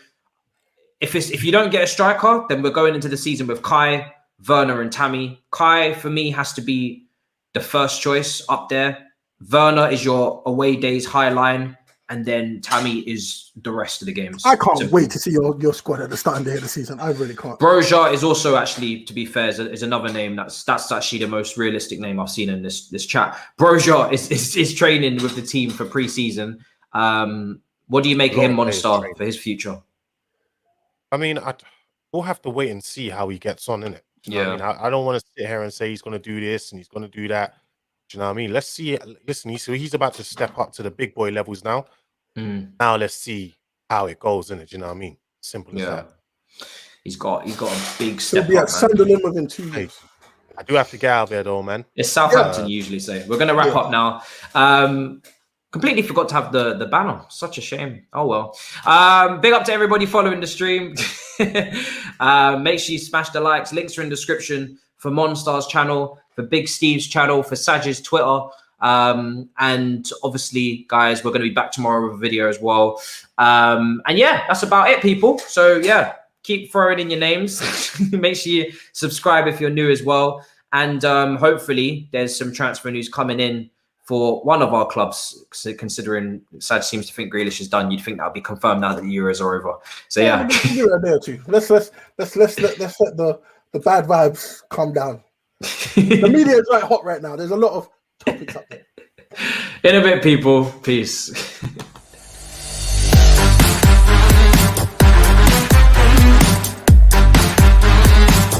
A: if you don't get a striker, then we're going into the season with Kai, Werner, and Tammy. Kai for me has to be the first choice up there. Werner is your away days high line, and then Tammy is the rest of the games.
C: I can't wait to see your squad at the starting day of the season. I really can't.
A: Broja is also actually, to be fair, is another name that's actually the most realistic name I've seen in this chat. Broja is training with the team for pre-season. What do you make of him, Monstar, for his future?
D: I mean, we'll have to wait and see how he gets on, innit? You know what I mean? I don't want to sit here and say he's going to do this and he's going to do that. Do you know what I mean? Let's see. Listen, he's about to step up to the big boy levels now. Now let's see how it goes, innit? Do you know what I mean? Simple as that.
A: He's got a big step.
C: He'll be at Sunderland within 2 years.
D: I do have to get out of there though, man.
A: It's Southampton usually say. We're going to wrap up now. Completely forgot to have the banner. Such a shame. Oh well. Big up to everybody following the stream. Make sure you smash the likes. Links are in the description for Monstar's channel, for Big Steve's channel, for Saj's Twitter. And obviously, guys, we're going to be back tomorrow with a video as well. And yeah, that's about it, people. So yeah, keep throwing in your names. Make sure you subscribe if you're new as well. And hopefully there's some transfer news coming in for one of our clubs, considering Sad seems to think Grealish is done. You'd think that would be confirmed now that the Euros are over. So yeah.
C: Let's let the bad vibes calm down. The media is right hot right now. There's a lot of topics up there.
A: In a bit, people. Peace.